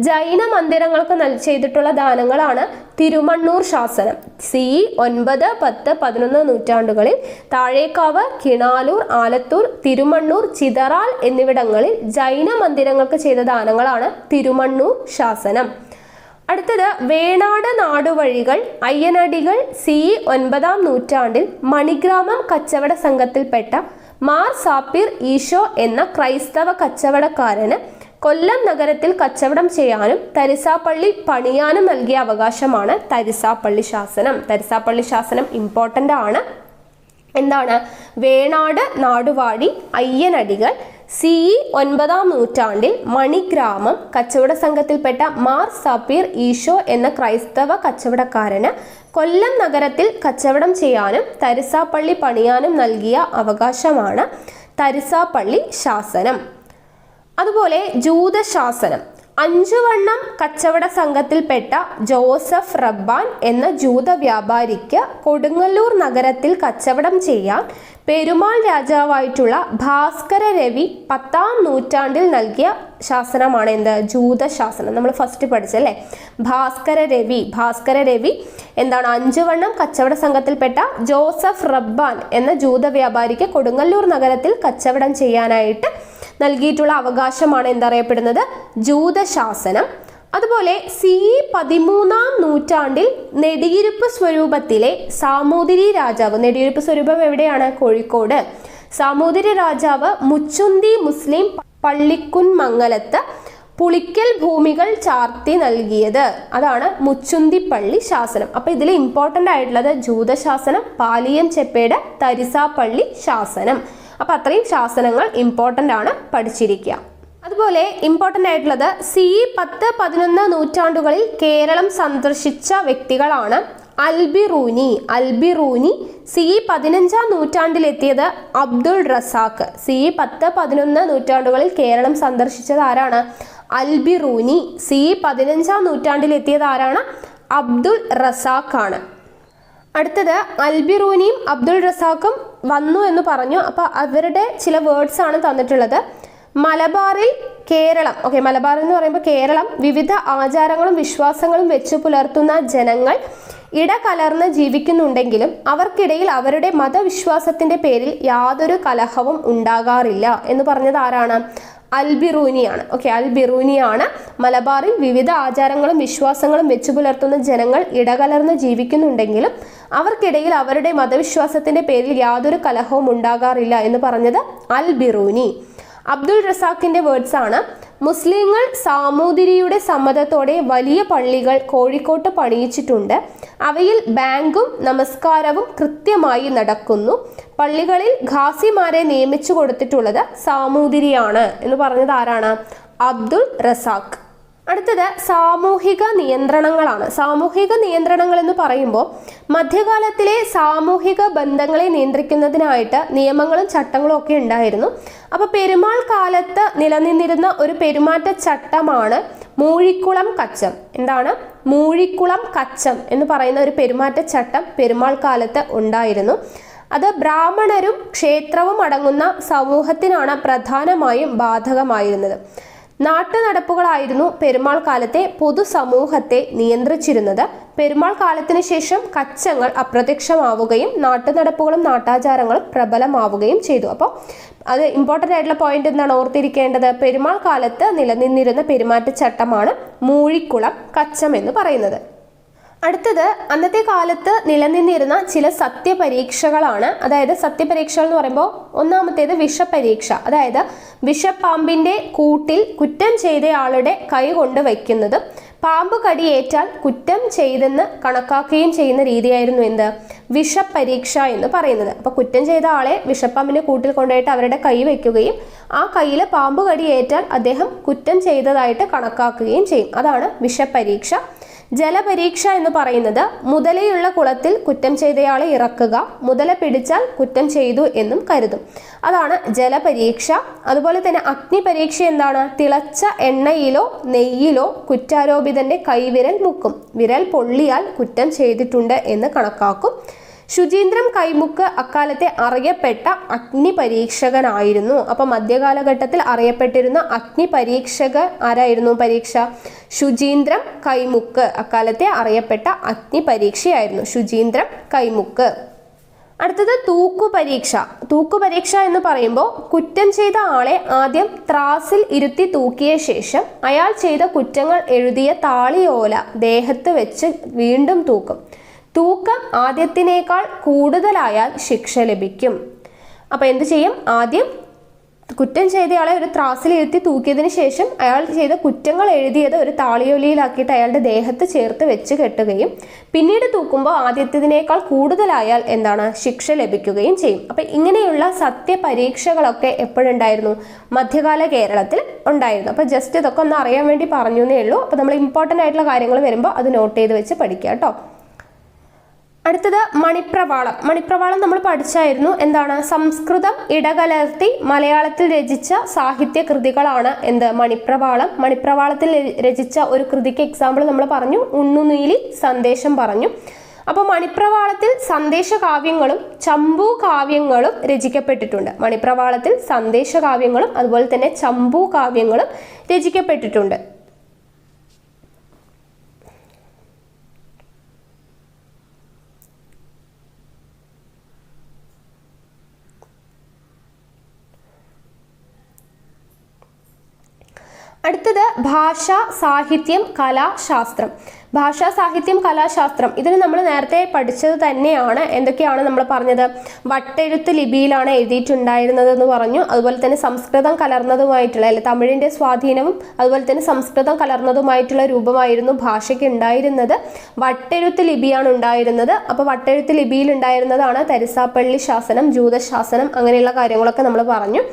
ജൈന മന്ദിരങ്ങൾക്ക് ചെയ്തിട്ടുള്ള ദാനങ്ങളാണ് തിരുമണ്ണൂർ ശാസനം. CE 9, 10, 11 നൂറ്റാണ്ടുകളിൽ താഴേക്കാവ്, കിണാലൂർ, ആലത്തൂർ, തിരുമണ്ണൂർ, ചിതറാൽ എന്നിവിടങ്ങളിൽ ജൈന മന്ദിരങ്ങൾക്ക് ചെയ്ത ദാനങ്ങളാണ് തിരുമണ്ണൂർ ശാസനം. അടുത്തത് വേണാട് നാടുവഴികൾ അയ്യനടികൾ CE 9-ാം നൂറ്റാണ്ടിൽ മണിഗ്രാമം കച്ചവട സംഘത്തിൽപ്പെട്ട മാർ സാപ്പിർ ഈശോ എന്ന ക്രൈസ്തവ കച്ചവടക്കാരന് കൊല്ലം നഗരത്തിൽ കച്ചവടം ചെയ്യാനും തരിസാപ്പള്ളി പണിയാനും നൽകിയ അവകാശമാണ് തരിസാപ്പള്ളി ശാസനം. തരിസാപ്പള്ളി ശാസനം ഇമ്പോർട്ടൻ്റ് ആണ്. എന്താണ്? വേണാട് നാടുവാഴി അയ്യനടികൾ CE 9-ാം നൂറ്റാണ്ടിൽ മണിഗ്രാമം കച്ചവട സംഘത്തിൽപ്പെട്ട മാർ സാപ്പീർ ഈശോ എന്ന ക്രൈസ്തവ കച്ചവടക്കാരന് കൊല്ലം നഗരത്തിൽ കച്ചവടം ചെയ്യാനും തരിസാപ്പള്ളി പണിയാനും നൽകിയ അവകാശമാണ് തരിസാപ്പള്ളി ശാസനം. അതുപോലെ ജൂതശാസനം. 5 വണ്ണം കച്ചവട സംഘത്തിൽപ്പെട്ട ജോസഫ് റബ്ബാൻ എന്ന ജൂത വ്യാപാരിക്ക് കൊടുങ്ങല്ലൂർ നഗരത്തിൽ കച്ചവടം ചെയ്യാൻ പെരുമാൾ രാജാവായിട്ടുള്ള ഭാസ്കര രവി 10-ാം നൂറ്റാണ്ടിൽ നൽകിയ ശാസനമാണ് എന്ത്? ജൂതശാസനം. നമ്മൾ ഫസ്റ്റ് പഠിച്ചല്ലേ? ഭാസ്കര രവി എന്താണ്? 5 വണ്ണം കച്ചവട സംഘത്തിൽപ്പെട്ട ജോസഫ് റബ്ബാൻ എന്ന ജൂത വ്യാപാരിക്ക് കൊടുങ്ങല്ലൂർ നഗരത്തിൽ കച്ചവടം ചെയ്യാനായിട്ട് നൽകിയിട്ടുള്ള അവകാശമാണ് എന്തറിയപ്പെടുന്നത്? ജൂതശാസനം. അതുപോലെ CE 13-ാം നൂറ്റാണ്ടിൽ നെടിയിരുപ്പ് സ്വരൂപത്തിലെ സാമൂതിരി രാജാവ്, നെടിയിരുപ്പ് സ്വരൂപം എവിടെയാണ്? കോഴിക്കോട്. സാമൂതിരി രാജാവ് മുച്ചുന്തി മുസ്ലിം പള്ളിക്കുൻമംഗലത്ത് പുളിക്കൽ ഭൂമികൾ ചാർത്തി നൽകിയത് അതാണ് മുച്ചുന്തിപ്പള്ളി ശാസനം. അപ്പൊ ഇതിൽ ഇമ്പോർട്ടൻ്റ് ആയിട്ടുള്ളത് ജൂതശാസനം, പാലിയം ചെപ്പേട്, തരിസാപ്പള്ളി ശാസനം. അപ്പൊ അത്രയും ശാസനങ്ങൾ ഇമ്പോർട്ടൻ്റ് ആണ്, പഠിച്ചിരിക്കുക. അതുപോലെ ഇമ്പോർട്ടൻ്റ് ആയിട്ടുള്ളത് CE 10, 11 നൂറ്റാണ്ടുകളിൽ കേരളം സന്ദർശിച്ച വ്യക്തികളാണ് അൽബിറൂനി. CE 15-ാം നൂറ്റാണ്ടിലെത്തിയത് അബ്ദുൾ റസാഖ്. CE 10, 11 നൂറ്റാണ്ടുകളിൽ കേരളം സന്ദർശിച്ചത് ആരാണ്? അൽബിറൂനി. CE 15-ാം നൂറ്റാണ്ടിലെത്തിയത് ആരാണ്? അബ്ദുൾ റസാഖ് ആണ്. അടുത്തത് അൽബിറൂനിയും അബ്ദുൾ റസാഖും വന്നു എന്ന് പറഞ്ഞു. അപ്പോൾ അവരുടെ ചില വേർഡ്സ് ആണ് തന്നിട്ടുള്ളത്. മലബാറിൽ കേരളം, മലബാർ എന്ന് പറയുമ്പോൾ കേരളം വിവിധ ആചാരങ്ങളും വിശ്വാസങ്ങളും വെച്ചു പുലർത്തുന്ന ജനങ്ങൾ ഇടകലർന്ന് ജീവിക്കുന്നുണ്ടെങ്കിലും അവർക്കിടയിൽ അവരുടെ മതവിശ്വാസത്തിന്റെ പേരിൽ യാതൊരു കലഹവും ഉണ്ടാകാറില്ല എന്ന് പറഞ്ഞത് ആരാണ്? അൽബിറൂനിയാണ്. അൽബിറൂനിയാണ്. മലബാറിൽ വിവിധ ആചാരങ്ങളും വിശ്വാസങ്ങളും വെച്ചു പുലർത്തുന്ന ജനങ്ങൾ ഇടകലർന്ന് ജീവിക്കുന്നുണ്ടെങ്കിലും അവർക്കിടയിൽ അവരുടെ മതവിശ്വാസത്തിന്റെ പേരിൽ യാതൊരു കലഹവും ഉണ്ടാകാറില്ല എന്ന് പറഞ്ഞത് അൽബിറൂനി. അബ്ദുൾ റസാഖിന്റെ വേർഡ്സ് ആണ് മുസ്ലിങ്ങൾ സാമൂതിരിയുടെ സമ്മതത്തോടെ വലിയ പള്ളികൾ കോഴിക്കോട്ട് പണിയിച്ചിട്ടുണ്ട്. അവയിൽ ബാങ്കും നമസ്കാരവും കൃത്യമായി നടക്കുന്നു. പള്ളികളിൽ ഖാസിമാരെ നിയമിച്ചു കൊടുത്തിട്ടുള്ളത് സാമൂതിരിയാണ് എന്ന് പറഞ്ഞത് ആരാണ്? അബ്ദുൾ റസാഖ്. അടുത്തത് സാമൂഹിക നിയന്ത്രണങ്ങളാണ്. സാമൂഹിക നിയന്ത്രണങ്ങൾ എന്ന് പറയുമ്പോൾ മധ്യകാലത്തിലെ സാമൂഹിക ബന്ധങ്ങളെ നിയന്ത്രിക്കുന്നതിനായിട്ട് നിയമങ്ങളും ചട്ടങ്ങളും ഒക്കെ ഉണ്ടായിരുന്നു. അപ്പോൾ പെരുമാൾ കാലത്ത് നിലനിന്നിരുന്ന ഒരു പെരുമാറ്റ ചട്ടമാണ് മൂഴിക്കുളം കച്ചം. എന്താണ്? മൂഴിക്കുളം കച്ചം എന്ന് പറയുന്ന ഒരു പെരുമാറ്റ ചട്ടം പെരുമാൾ കാലത്ത് ഉണ്ടായിരുന്നു. അത് ബ്രാഹ്മണരും ക്ഷേത്രവും അടങ്ങുന്ന സമൂഹത്തിനാണ് പ്രധാനമായും ബാധകമായിരുന്നത്. നാട്ടുനടപ്പുകളായിരുന്നു പെരുമാൾ കാലത്തെ പൊതുസമൂഹത്തെ നിയന്ത്രിച്ചിരുന്നത്. പെരുമാൾ കാലത്തിന് ശേഷം കച്ചങ്ങൾ അപ്രത്യക്ഷമാവുകയും നാട്ടുനടപ്പുകളും നാട്ടാചാരങ്ങളും പ്രബലമാവുകയും ചെയ്തു. അപ്പോൾ അത് ഇമ്പോർട്ടൻ്റ് ആയിട്ടുള്ള പോയിന്റ് എന്താണ് ഓർത്തിരിക്കേണ്ടത്? പെരുമാൾ കാലത്ത് നിലനിന്നിരുന്ന പെരുമാറ്റച്ചട്ടമാണ് മൂഴിക്കുളം കച്ചം എന്ന് പറയുന്നത്. അടുത്തത് അന്നത്തെ കാലത്ത് നിലനിന്നിരുന്ന ചില സത്യപരീക്ഷകളാണ്. അതായത് സത്യപരീക്ഷകൾ എന്ന് പറയുമ്പോൾ ഒന്നാമത്തേത് വിഷപരീക്ഷ. അതായത് വിഷപ്പാമ്പിന്റെ കൂട്ടിൽ കുറ്റം ചെയ്തയാളുടെ കൈ കൊണ്ട് വയ്ക്കുന്നതും പാമ്പ് കടിയേറ്റാൽ കുറ്റം ചെയ്തെന്ന് കണക്കാക്കുകയും ചെയ്യുന്ന രീതിയായിരുന്നു എന്ത്? വിഷപരീക്ഷ എന്ന് പറയുന്നത്. അപ്പോൾ കുറ്റം ചെയ്ത ആളെ വിഷപ്പാമ്പിന്റെ കൂട്ടിൽ കൊണ്ടുപോയിട്ട് അവരുടെ കൈ വയ്ക്കുകയും ആ കയ്യിൽ പാമ്പ് കടിയേറ്റാൽ അദ്ദേഹം കുറ്റം ചെയ്തതായിട്ട് കണക്കാക്കുകയും ചെയ്യും. അതാണ് വിഷപരീക്ഷ. ജലപരീക്ഷ എന്ന് പറയുന്നത് മുതലയുള്ള കുളത്തിൽ കുറ്റം ചെയ്തയാളെ ഇറക്കുക, മുതല പിടിച്ചാൽ കുറ്റം ചെയ്തു എന്നും കരുതും. അതാണ് ജലപരീക്ഷ. അതുപോലെ തന്നെ അഗ്നിപരീക്ഷ എന്താണ്? തിളച്ച എണ്ണയിലോ നെയ്യിലോ കുറ്റാരോപിതന്റെ കൈവിരൽ മുക്കും, വിരൽ പൊള്ളിയാൽ കുറ്റം ചെയ്തിട്ടുണ്ട് എന്ന് കണക്കാക്കും. ശുചീന്ദ്രം കൈമുക്ക് അക്കാലത്തെ അറിയപ്പെട്ട അഗ്നിപരീക്ഷകനായിരുന്നു. അപ്പൊ മധ്യകാലഘട്ടത്തിൽ അറിയപ്പെട്ടിരുന്ന അഗ്നിപരീക്ഷകൻ ആരായിരുന്നു? പരീക്ഷ ശുചീന്ദ്രം കൈമുക്ക് അക്കാലത്തെ അറിയപ്പെട്ട അഗ്നിപരീക്ഷയായിരുന്നു ശുചീന്ദ്രം കൈമുക്ക്. അടുത്തത് തൂക്കുപരീക്ഷ. തൂക്കുപരീക്ഷ എന്ന് പറയുമ്പോൾ കുറ്റം ചെയ്ത ആളെ ആദ്യം ത്രാസിൽ ഇരുത്തി തൂക്കിയ ശേഷം അയാൾ ചെയ്ത കുറ്റങ്ങൾ എഴുതിയ താളിയോല ദേഹത്ത് വെച്ച് വീണ്ടും തൂക്കും. തൂക്കം ആദ്യത്തിനേക്കാൾ കൂടുതലായാൽ ശിക്ഷ ലഭിക്കും. അപ്പോൾ എന്ത് ചെയ്യും? ആദ്യം കുറ്റം ചെയ്തയാളെ ഒരു ത്രാസിൽ ഇരുത്തി തൂക്കിയതിന് ശേഷം അയാൾ ചെയ്ത കുറ്റങ്ങൾ എഴുതിയത് ഒരു താളിയൊലിയിലാക്കിയിട്ട് അയാളുടെ ദേഹത്ത് ചേർത്ത് വെച്ച് കെട്ടുകയും പിന്നീട് തൂക്കുമ്പോൾ ആദ്യത്തേതിനേക്കാൾ കൂടുതലായാൽ എന്താണ്? ശിക്ഷ ലഭിക്കുകയും ചെയ്യും. അപ്പം ഇങ്ങനെയുള്ള സത്യപരീക്ഷകളൊക്കെ എപ്പോഴുണ്ടായിരുന്നു? മധ്യകാല കേരളത്തിൽ ഉണ്ടായിരുന്നു. അപ്പോൾ ജസ്റ്റ് ഇതൊക്കെ ഒന്ന് അറിയാൻ വേണ്ടി പറഞ്ഞു എന്നേ ഉള്ളൂ. അപ്പോൾ നമ്മൾ ഇമ്പോർട്ടൻ്റ് ആയിട്ടുള്ള കാര്യങ്ങൾ വരുമ്പോൾ അത് നോട്ട് ചെയ്ത് വെച്ച് പഠിക്കുക കേട്ടോ. അടുത്തത് മണിപ്രവാളം. മണിപ്രവാളം നമ്മൾ പഠിച്ചായിരുന്നു. എന്താണ്? സംസ്കൃതം ഇടകലർത്തി മലയാളത്തിൽ രചിച്ച സാഹിത്യ കൃതികളാണ് എന്ത്? മണിപ്രവാളം. മണിപ്രവാളത്തിൽ രചിച്ച ഒരു കൃതിക്ക് എക്സാമ്പിൾ നമ്മൾ പറഞ്ഞു, ഉണ്ണുനീലി സന്ദേശം പറഞ്ഞു. അപ്പോൾ മണിപ്രവാളത്തിൽ സന്ദേശ കാവ്യങ്ങളും ചമ്പു കാവ്യങ്ങളും രചിക്കപ്പെട്ടിട്ടുണ്ട്. മണിപ്രവാളത്തിൽ സന്ദേശ കാവ്യങ്ങളും അതുപോലെ തന്നെ ചമ്പു കാവ്യങ്ങളും രചിക്കപ്പെട്ടിട്ടുണ്ട്. അടുത്തത് ഭാഷ, സാഹിത്യം, കലാശാസ്ത്രം. ഭാഷാ, സാഹിത്യം, കലാശാസ്ത്രം ഇതിന് നമ്മൾ നേരത്തെ പഠിച്ചത് തന്നെയാണ്. എന്തൊക്കെയാണ് നമ്മൾ പറഞ്ഞത്? വട്ടെഴുത്ത് ലിപിയിലാണ് എഴുതിയിട്ടുണ്ടായിരുന്നത് എന്ന് പറഞ്ഞു. അതുപോലെ തന്നെ സംസ്കൃതം കലർന്നതുമായിട്ടുള്ള തമിഴിൻ്റെ സ്വാധീനവും അതുപോലെ തന്നെ സംസ്കൃതം കലർന്നതുമായിട്ടുള്ള രൂപമായിരുന്നു ഭാഷയ്ക്ക് ഉണ്ടായിരുന്നത്. വട്ടെഴുത്ത് ലിപിയാണ് ഉണ്ടായിരുന്നത്. അപ്പോൾ വട്ടെഴുത്ത് ലിപിയിൽ ഉണ്ടായിരുന്നതാണ് തരിസാപ്പള്ളി ശാസനം, ജൂതശാസനം, അങ്ങനെയുള്ള കാര്യങ്ങളൊക്കെ നമ്മൾ പറഞ്ഞു.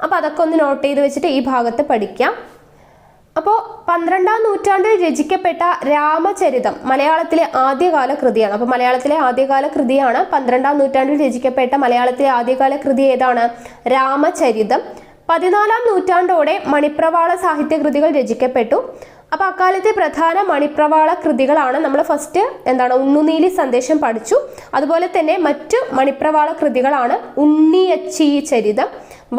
അപ്പോൾ അതൊക്കെ ഒന്ന് നോട്ട് ചെയ്ത് വെച്ചിട്ട് ഈ ഭാഗത്ത് പഠിക്കാം. അപ്പോൾ 12-ാം നൂറ്റാണ്ടിൽ രചിക്കപ്പെട്ട രാമചരിതം മലയാളത്തിലെ ആദ്യകാല കൃതിയാണ്. അപ്പോൾ മലയാളത്തിലെ ആദ്യകാല കൃതിയാണ് 12-ാം നൂറ്റാണ്ടിൽ രചിക്കപ്പെട്ട മലയാളത്തിലെ ആദ്യകാല കൃതി ഏതാണ്? രാമചരിതം. 14-ാം നൂറ്റാണ്ടോടെ മണിപ്രവാള സാഹിത്യകൃതികൾ രചിക്കപ്പെട്ടു. അപ്പോൾ അക്കാലത്തെ പ്രധാന മണിപ്രവാള കൃതികളാണ് നമ്മൾ ഫസ്റ്റ് എന്താണ്? ഉണ്ണുനീലി സന്ദേശം പഠിച്ചു. അതുപോലെ തന്നെ മറ്റു മണിപ്രവാള കൃതികളാണ് ഉണ്ണിയച്ചി ചരിതം,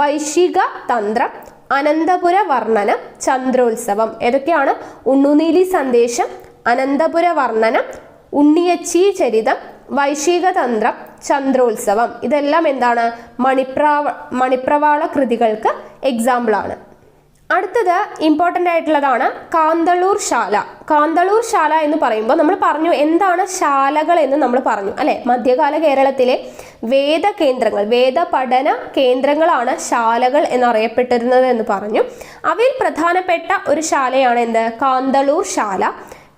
വൈശിക തന്ത്രം, അനന്തപുര വർണ്ണനം, ചന്ദ്രോത്സവം. ഏതൊക്കെയാണ്? ഉണ്ണുനീലി സന്ദേശം, അനന്തപുര വർണ്ണനം, ഉണ്ണിയച്ചി ചരിതം, വൈശിക തന്ത്രം, ചന്ദ്രോത്സവം. ഇതെല്ലാം എന്താണ്? മണിപ്രവാള കൃതികൾക്ക് എക്സാമ്പിളാണ്. അടുത്തത് ഇമ്പോർട്ടൻ്റ് ആയിട്ടുള്ളതാണ് കാന്തളൂർ ശാല. കാന്തളൂർ ശാല എന്ന് പറയുമ്പോൾ നമ്മൾ പറഞ്ഞു എന്താണ് ശാലകൾ എന്ന് നമ്മൾ പറഞ്ഞു അല്ലെ. മധ്യകാല കേരളത്തിലെ വേദകേന്ദ്രങ്ങൾ, വേദപഠന കേന്ദ്രങ്ങളാണ് ശാലകൾ എന്നറിയപ്പെട്ടിരുന്നത് എന്ന് പറഞ്ഞു. അവയിൽ പ്രധാനപ്പെട്ട ഒരു ശാലയാണ് എന്ത്? കാന്തളൂർ ശാല.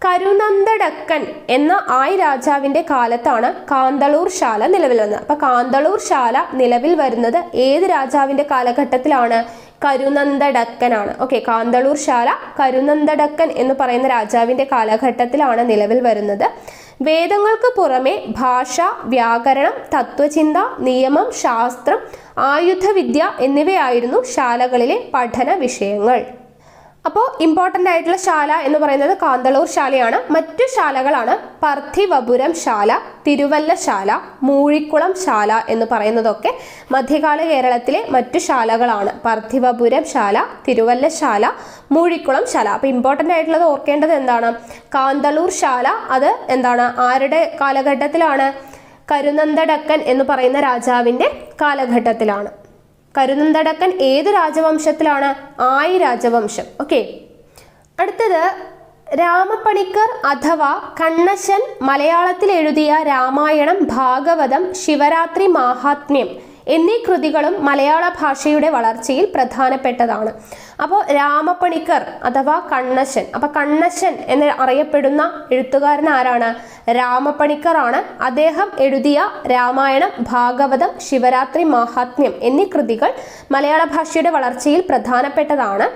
കരുനന്ദടക്കൻ എന്ന ആയി രാജാവിന്റെ കാലത്താണ് കാന്തളൂർ ശാല നിലവിൽ വന്നത്. അപ്പൊ കാന്തളൂർ ശാല നിലവിൽ വരുന്നത് ഏത് രാജാവിന്റെ കാലഘട്ടത്തിലാണ്? കരുനന്ദടക്കനാണ്. ഓക്കെ, കാന്തളൂർ ശാല കരുനന്ദടക്കൻ എന്ന് പറയുന്ന രാജാവിന്റെ കാലഘട്ടത്തിലാണ് നിലവിൽ വരുന്നത്. വേദങ്ങൾക്ക് പുറമെ ഭാഷ, വ്യാകരണം, തത്വചിന്ത, നിയമം, ശാസ്ത്രം, ആയുധവിദ്യ എന്നിവയായിരുന്നു ശാലകളിലെ പഠന വിഷയങ്ങൾ. അപ്പോൾ ഇമ്പോർട്ടൻ്റ് ആയിട്ടുള്ള ശാല എന്ന് പറയുന്നത് കാന്തളൂർ ശാലയാണ്. മറ്റു ശാലകളാണ് പർത്ഥിവപുരം ശാല, തിരുവല്ല ശാല, മൂഴിക്കുളം ശാല എന്ന് പറയുന്നതൊക്കെ മധ്യകാല കേരളത്തിലെ മറ്റു ശാലകളാണ്. പർത്ഥിവപുരം ശാല, തിരുവല്ല ശാല, മൂഴിക്കുളം ശാല. അപ്പോൾ ഇമ്പോർട്ടൻ്റ് ആയിട്ടുള്ളത് ഓർക്കേണ്ടത് എന്താണ്? കാന്തളൂർ ശാല അത് എന്താണ്? ആരുടെ കാലഘട്ടത്തിലാണ്? കരുനന്ദടക്കൻ എന്ന് പറയുന്ന രാജാവിൻ്റെ കാലഘട്ടത്തിലാണ്. കരുനന്ദടക്കൻ ഏത് രാജവംശത്തിലാണ്? ആയി രാജവംശം. ഓക്കെ, അടുത്തത് രാമപ്പണിക്കർ അഥവാ കണ്ണശൻ മലയാളത്തിൽ എഴുതിയ രാമായണം, ഭാഗവതം, ശിവരാത്രി മാഹാത്മ്യം എന്നീ കൃതികളും മലയാള ഭാഷയുടെ വളർച്ചയിൽ പ്രധാനപ്പെട്ടതാണ്. അപ്പോൾ രാമപ്പണിക്കർ അഥവാ കണ്ണശൻ, അപ്പൊ കണ്ണശൻ എന്ന് അറിയപ്പെടുന്ന എഴുത്തുകാരൻ ആരാണ്? രാമപ്പണിക്കർ ആണ്. അദ്ദേഹം എഴുതിയ രാമായണം, ഭാഗവതം, ശിവരാത്രി മാഹാത്മ്യം എന്നീ കൃതികൾ മലയാള ഭാഷയുടെ വളർച്ചയിൽ പ്രധാനപ്പെട്ടതാണ്.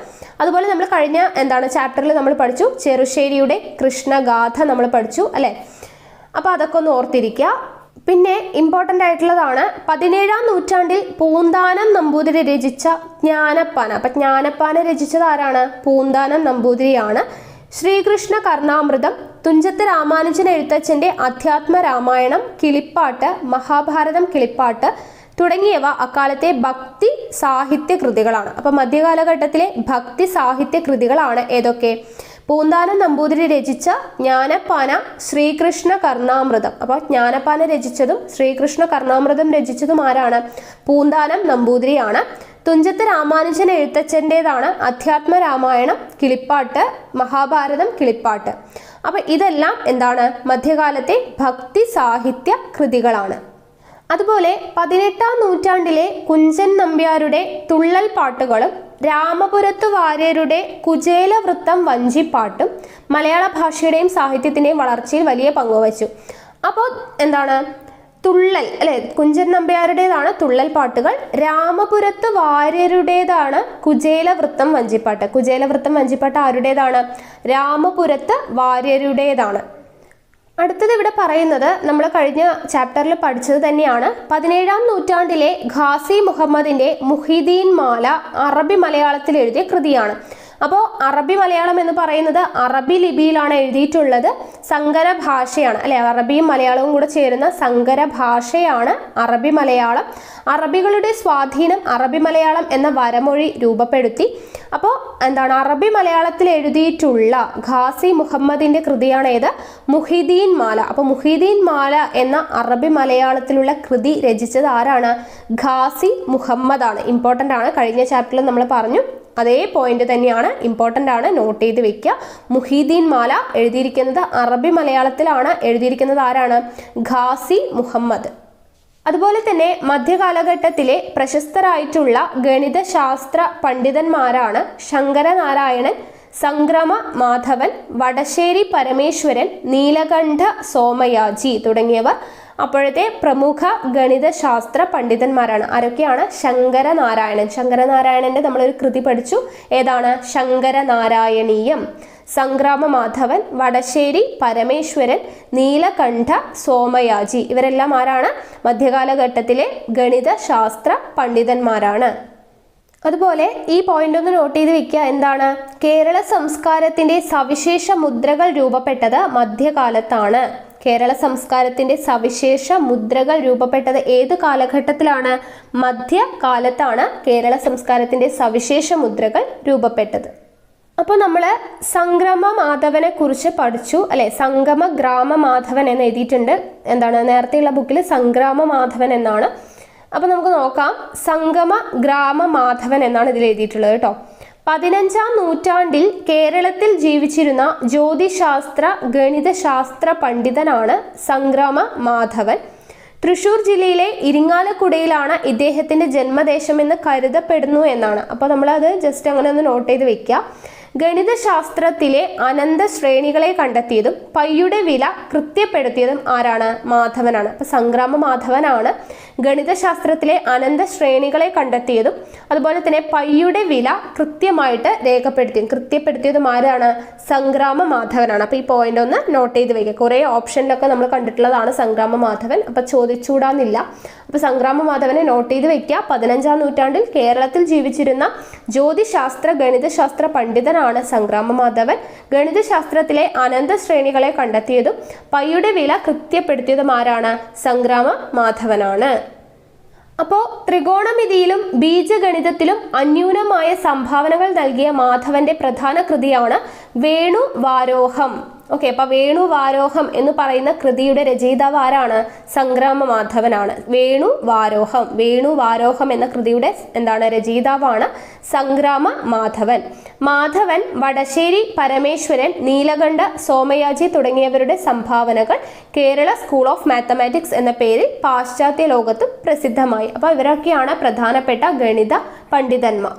അതുപോലെ നമ്മൾ കഴിഞ്ഞ ചാപ്റ്ററിൽ നമ്മൾ പഠിച്ചു, ചെറുശ്ശേരിയുടെ കൃഷ്ണഗാഥ നമ്മൾ പഠിച്ചു അല്ലെ. അപ്പൊ അതൊക്കെ ഒന്ന് ഓർത്തിരിക്കുക. പിന്നെ ഇമ്പോർട്ടൻ്റ് ആയിട്ടുള്ളതാണ് 17-ാം നൂറ്റാണ്ടിൽ പൂന്താനം നമ്പൂതിരി രചിച്ച ജ്ഞാനപ്പാന. അപ്പം ജ്ഞാനപ്പാന രചിച്ചത് ആരാണ്? പൂന്താനം നമ്പൂതിരിയാണ്. ശ്രീകൃഷ്ണ കർണാമൃതം, തുഞ്ചത്ത് രാമാനുജൻ എഴുത്തച്ഛൻ്റെ അധ്യാത്മ രാമായണം, കിളിപ്പാട്ട്, മഹാഭാരതം കിളിപ്പാട്ട് തുടങ്ങിയവ അക്കാലത്തെ ഭക്തി സാഹിത്യ കൃതികളാണ്. അപ്പം മധ്യകാലഘട്ടത്തിലെ ഭക്തി സാഹിത്യ കൃതികളാണ് ഏതൊക്കെ? പൂന്താനം നമ്പൂതിരി രചിച്ച ജ്ഞാനപ്പാന, ശ്രീകൃഷ്ണ കർണാമൃതം. അപ്പോൾ ജ്ഞാനപ്പാന രചിച്ചതും ശ്രീകൃഷ്ണ കർണാമൃതം രചിച്ചതും ആരാണ്? പൂന്താനം നമ്പൂതിരിയാണ്. തുഞ്ചത്ത് രാമാനുജൻ എഴുത്തച്ഛൻ്റെതാണ് അധ്യാത്മ രാമായണം, കിളിപ്പാട്ട്, മഹാഭാരതം കിളിപ്പാട്ട്. അപ്പം ഇതെല്ലാം മധ്യകാലത്തെ ഭക്തി സാഹിത്യ കൃതികളാണ്. അതുപോലെ 18-ാം നൂറ്റാണ്ടിലെ കുഞ്ചൻ നമ്പ്യാരുടെ തുള്ളൽ പാട്ടുകളും രാമപുരത്തു വാര്യരുടെ കുചേലവൃത്തം വഞ്ചിപ്പാട്ടും മലയാള ഭാഷയുടെയും സാഹിത്യത്തിൻ്റെയും വളർച്ചയിൽ വലിയ പങ്കുവച്ചു. അപ്പോൾ തുള്ളൽ അല്ലെ, കുഞ്ചൻ നമ്പ്യാരുടേതാണ് തുള്ളൽ പാട്ടുകൾ. രാമപുരത്ത് വാര്യരുടേതാണ് കുചേലവൃത്തം വഞ്ചിപ്പാട്ട്. കുചേലവൃത്തം വഞ്ചിപ്പാട്ട് ആരുടേതാണ്? രാമപുരത്ത് വാര്യരുടേതാണ്. അടുത്തത് ഇവിടെ പറയുന്നത് നമ്മൾ കഴിഞ്ഞ ചാപ്റ്ററിൽ പഠിച്ചത് തന്നെയാണ്. 17-ാം നൂറ്റാണ്ടിലെ ഖാസി മുഹമ്മദിന്റെ മുഹിദ്ദീൻ മാല അറബി മലയാളത്തിൽ എഴുതിയ കൃതിയാണ്. അപ്പോൾ അറബി മലയാളം എന്ന് പറയുന്നത് അറബി ലിപിയിലാണ് എഴുതിയിട്ടുള്ളത്. സങ്കര ഭാഷയാണ് അല്ലെ, അറബിയും മലയാളവും കൂടെ ചേരുന്ന സങ്കര ഭാഷയാണ് അറബി മലയാളം. അറബികളുടെ സ്വാധീനം അറബി മലയാളം എന്ന വരമൊഴി രൂപപ്പെടുത്തി. അപ്പോൾ അറബി മലയാളത്തിൽ എഴുതിയിട്ടുള്ള ഖാസി മുഹമ്മദിന്റെ കൃതിയാണ് ഏത്? മുഹിദ്ദീൻ മാല. അപ്പോൾ മുഹിദ്ദീൻ മാല എന്ന അറബി മലയാളത്തിലുള്ള കൃതി രചിച്ചത് ആരാണ്? ഖാസി മുഹമ്മദാണ്. ഇമ്പോർട്ടൻ്റ് ആണ്, കഴിഞ്ഞ ചാപ്റ്ററിൽ നമ്മൾ പറഞ്ഞു. അതേ പോയിന്റ് തന്നെയാണ്, ഇമ്പോർട്ടൻ്റ് ആണ്, നോട്ട് ചെയ്ത് വെക്കുക. മുഹിദ്ദീൻ മാല എഴുതിയിരിക്കുന്നത് അറബി മലയാളത്തിലാണ്. എഴുതിയിരിക്കുന്നത് ആരാണ്? ഖാസി മുഹമ്മദ്. അതുപോലെ തന്നെ മധ്യകാലഘട്ടത്തിലെ പ്രശസ്തരായിട്ടുള്ള ഗണിതശാസ്ത്ര പണ്ഡിതന്മാരാണ് ശങ്കരനാരായണൻ, സംക്രമ മാധവൻ, വടശ്ശേരി പരമേശ്വരൻ, നീലകണ്ഠ സോമയാജി തുടങ്ങിയവർ അപ്പോഴത്തെ പ്രമുഖ ഗണിതശാസ്ത്ര പണ്ഡിതന്മാരാണ്. ആരൊക്കെയാണ്? ശങ്കരനാരായണൻ. ശങ്കരനാരായണന്റെ നമ്മളൊരു കൃതി പഠിച്ചു, ഏതാണ്? ശങ്കരനാരായണീയം. സംക്രമ മാധവൻ, വടശ്ശേരി പരമേശ്വരൻ, നീലകണ്ഠ സോമയാജി ഇവരെല്ലാം ആരാണ്? മധ്യകാലഘട്ടത്തിലെ ഗണിതശാസ്ത്ര പണ്ഡിതന്മാരാണ്. അതുപോലെ ഈ പോയിന്റ് ഒന്ന് നോട്ട് ചെയ്ത് വെക്കുക. കേരള സംസ്കാരത്തിന്റെ സവിശേഷ മുദ്രകൾ രൂപപ്പെട്ടത് മധ്യകാലത്താണ്. കേരള സംസ്കാരത്തിന്റെ സവിശേഷ മുദ്രകൾ രൂപപ്പെട്ടത് ഏത് കാലഘട്ടത്തിലാണ്? മധ്യകാലത്താണ് കേരള സംസ്കാരത്തിന്റെ സവിശേഷ മുദ്രകൾ രൂപപ്പെട്ടത്. അപ്പോൾ നമ്മൾ സംക്രമ മാധവനെ കുറിച്ച് പഠിച്ചു അല്ലെ. സംഗമ ഗ്രാമ മാധവൻ എന്ന് എഴുതിയിട്ടുണ്ട്. നേരത്തെയുള്ള ബുക്കിൽ സംഗ്രാമ മാധവൻ എന്നാണ്. അപ്പോൾ നമുക്ക് നോക്കാം. സംഗമ ഗ്രാമ മാധവൻ എന്നാണ് ഇതിൽ എഴുതിയിട്ടുള്ളത് കേട്ടോ. 15-ാം നൂറ്റാണ്ടിൽ കേരളത്തിൽ ജീവിച്ചിരുന്ന ജ്യോതിശാസ്ത്ര ഗണിതശാസ്ത്ര പണ്ഡിതനാണ് സംക്രമ മാധവൻ. തൃശ്ശൂർ ജില്ലയിലെ ഇരിങ്ങാലക്കുടയിലാണ് ഇദ്ദേഹത്തിന്റെ ജന്മദേശമെന്ന് കരുതപ്പെടുന്നു എന്നാണ്. അപ്പോൾ നമ്മളത് ജസ്റ്റ് അങ്ങനെ ഒന്ന് നോട്ട് ചെയ്ത് വെക്കുക. ഗണിതശാസ്ത്രത്തിലെ അനന്ത ശ്രേണികളെ കണ്ടെത്തിയതും പൈയുടെ വില കൃത്യപ്പെടുത്തിയതും ആരാണ്? മാധവനാണ്. അപ്പൊ സംഗ്രാമ മാധവനാണ് ഗണിതശാസ്ത്രത്തിലെ അനന്ത ശ്രേണികളെ കണ്ടെത്തിയതും അതുപോലെ തന്നെ പൈയുടെ വില കൃത്യമായിട്ട് കൃത്യപ്പെടുത്തിയതും ആരാണ്? സംഗ്രാമ മാധവനാണ്. അപ്പൊ ഈ പോയിന്റ് ഒന്ന് നോട്ട് ചെയ്ത് വയ്ക്കുക. കുറെ ഓപ്ഷനിലൊക്കെ നമ്മൾ കണ്ടിട്ടുള്ളതാണ് സംഗ്രാമ മാധവൻ. അപ്പൊ ചോദിച്ചൂടാന്നില്ല. അപ്പൊ സംഗ്രാമ മാധവനെ നോട്ട് ചെയ്ത് വെക്കുക. 15-ാം നൂറ്റാണ്ടിൽ കേരളത്തിൽ ജീവിച്ചിരുന്ന ജ്യോതിശാസ്ത്ര ഗണിതശാസ്ത്ര പണ്ഡിതനാണ് സംഗ്രാമ മാധവൻ. ഗണിതശാസ്ത്രത്തിലെ അനന്ത ശ്രേണികളെ കണ്ടെത്തിയതും പൈയുടെ വില കൃത്യപ്പെടുത്തിയതും ആരാണ്? സംഗ്രാമ മാധവനാണ്. അപ്പോൾ ത്രികോണമിതിയിലും ബീജഗണിതത്തിലും അന്യൂനമായ സംഭാവനകൾ നൽകിയ മാധവന്റെ പ്രധാന കൃതിയാണ് വേണുവാരോഹം. ഓക്കെ, അപ്പൊ വേണുവാരോഹം എന്ന് പറയുന്ന കൃതിയുടെ രചയിതാവ് ആരാണ്? സംഗ്രാമ മാധവനാണ്. വേണുവാരോഹം എന്ന കൃതിയുടെ രചയിതാവാണ് സംഗ്രാമ മാധവൻ. മാധവൻ, വടശ്ശേരി പരമേശ്വരൻ, നീലകണ്ഠ സോമയാജി തുടങ്ങിയവരുടെ സംഭാവനകൾ കേരള സ്കൂൾ ഓഫ് മാത്തമാറ്റിക്സ് എന്ന പേരിൽ പാശ്ചാത്യ ലോകത്തും പ്രസിദ്ധമായി. അപ്പോൾ ഇവരൊക്കെയാണ് പ്രധാനപ്പെട്ട ഗണിത പണ്ഡിതന്മാർ.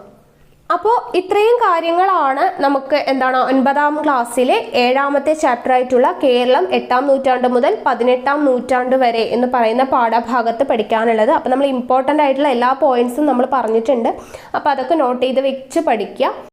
അപ്പോൾ ഇത്രയും കാര്യങ്ങളാണ് നമുക്ക് 9ാം ക്ലാസ്സിലെ 7ാമത്തെ ചാപ്റ്റർ ആയിട്ടുള്ള കേരളം 8ാം നൂറ്റാണ്ട് മുതൽ 18ാം നൂറ്റാണ്ട് വരെ എന്ന് പറയുന്ന പാഠഭാഗത്ത് പഠിക്കാനുള്ളത്. അപ്പോൾ നമ്മൾ ഇമ്പോർട്ടൻ്റ് ആയിട്ടുള്ള എല്ലാ പോയിന്റ്സും നമ്മൾ പറഞ്ഞിട്ടുണ്ട്. അപ്പോൾ അതൊക്കെ നോട്ട് ചെയ്ത് വെച്ച് പഠിക്കുക.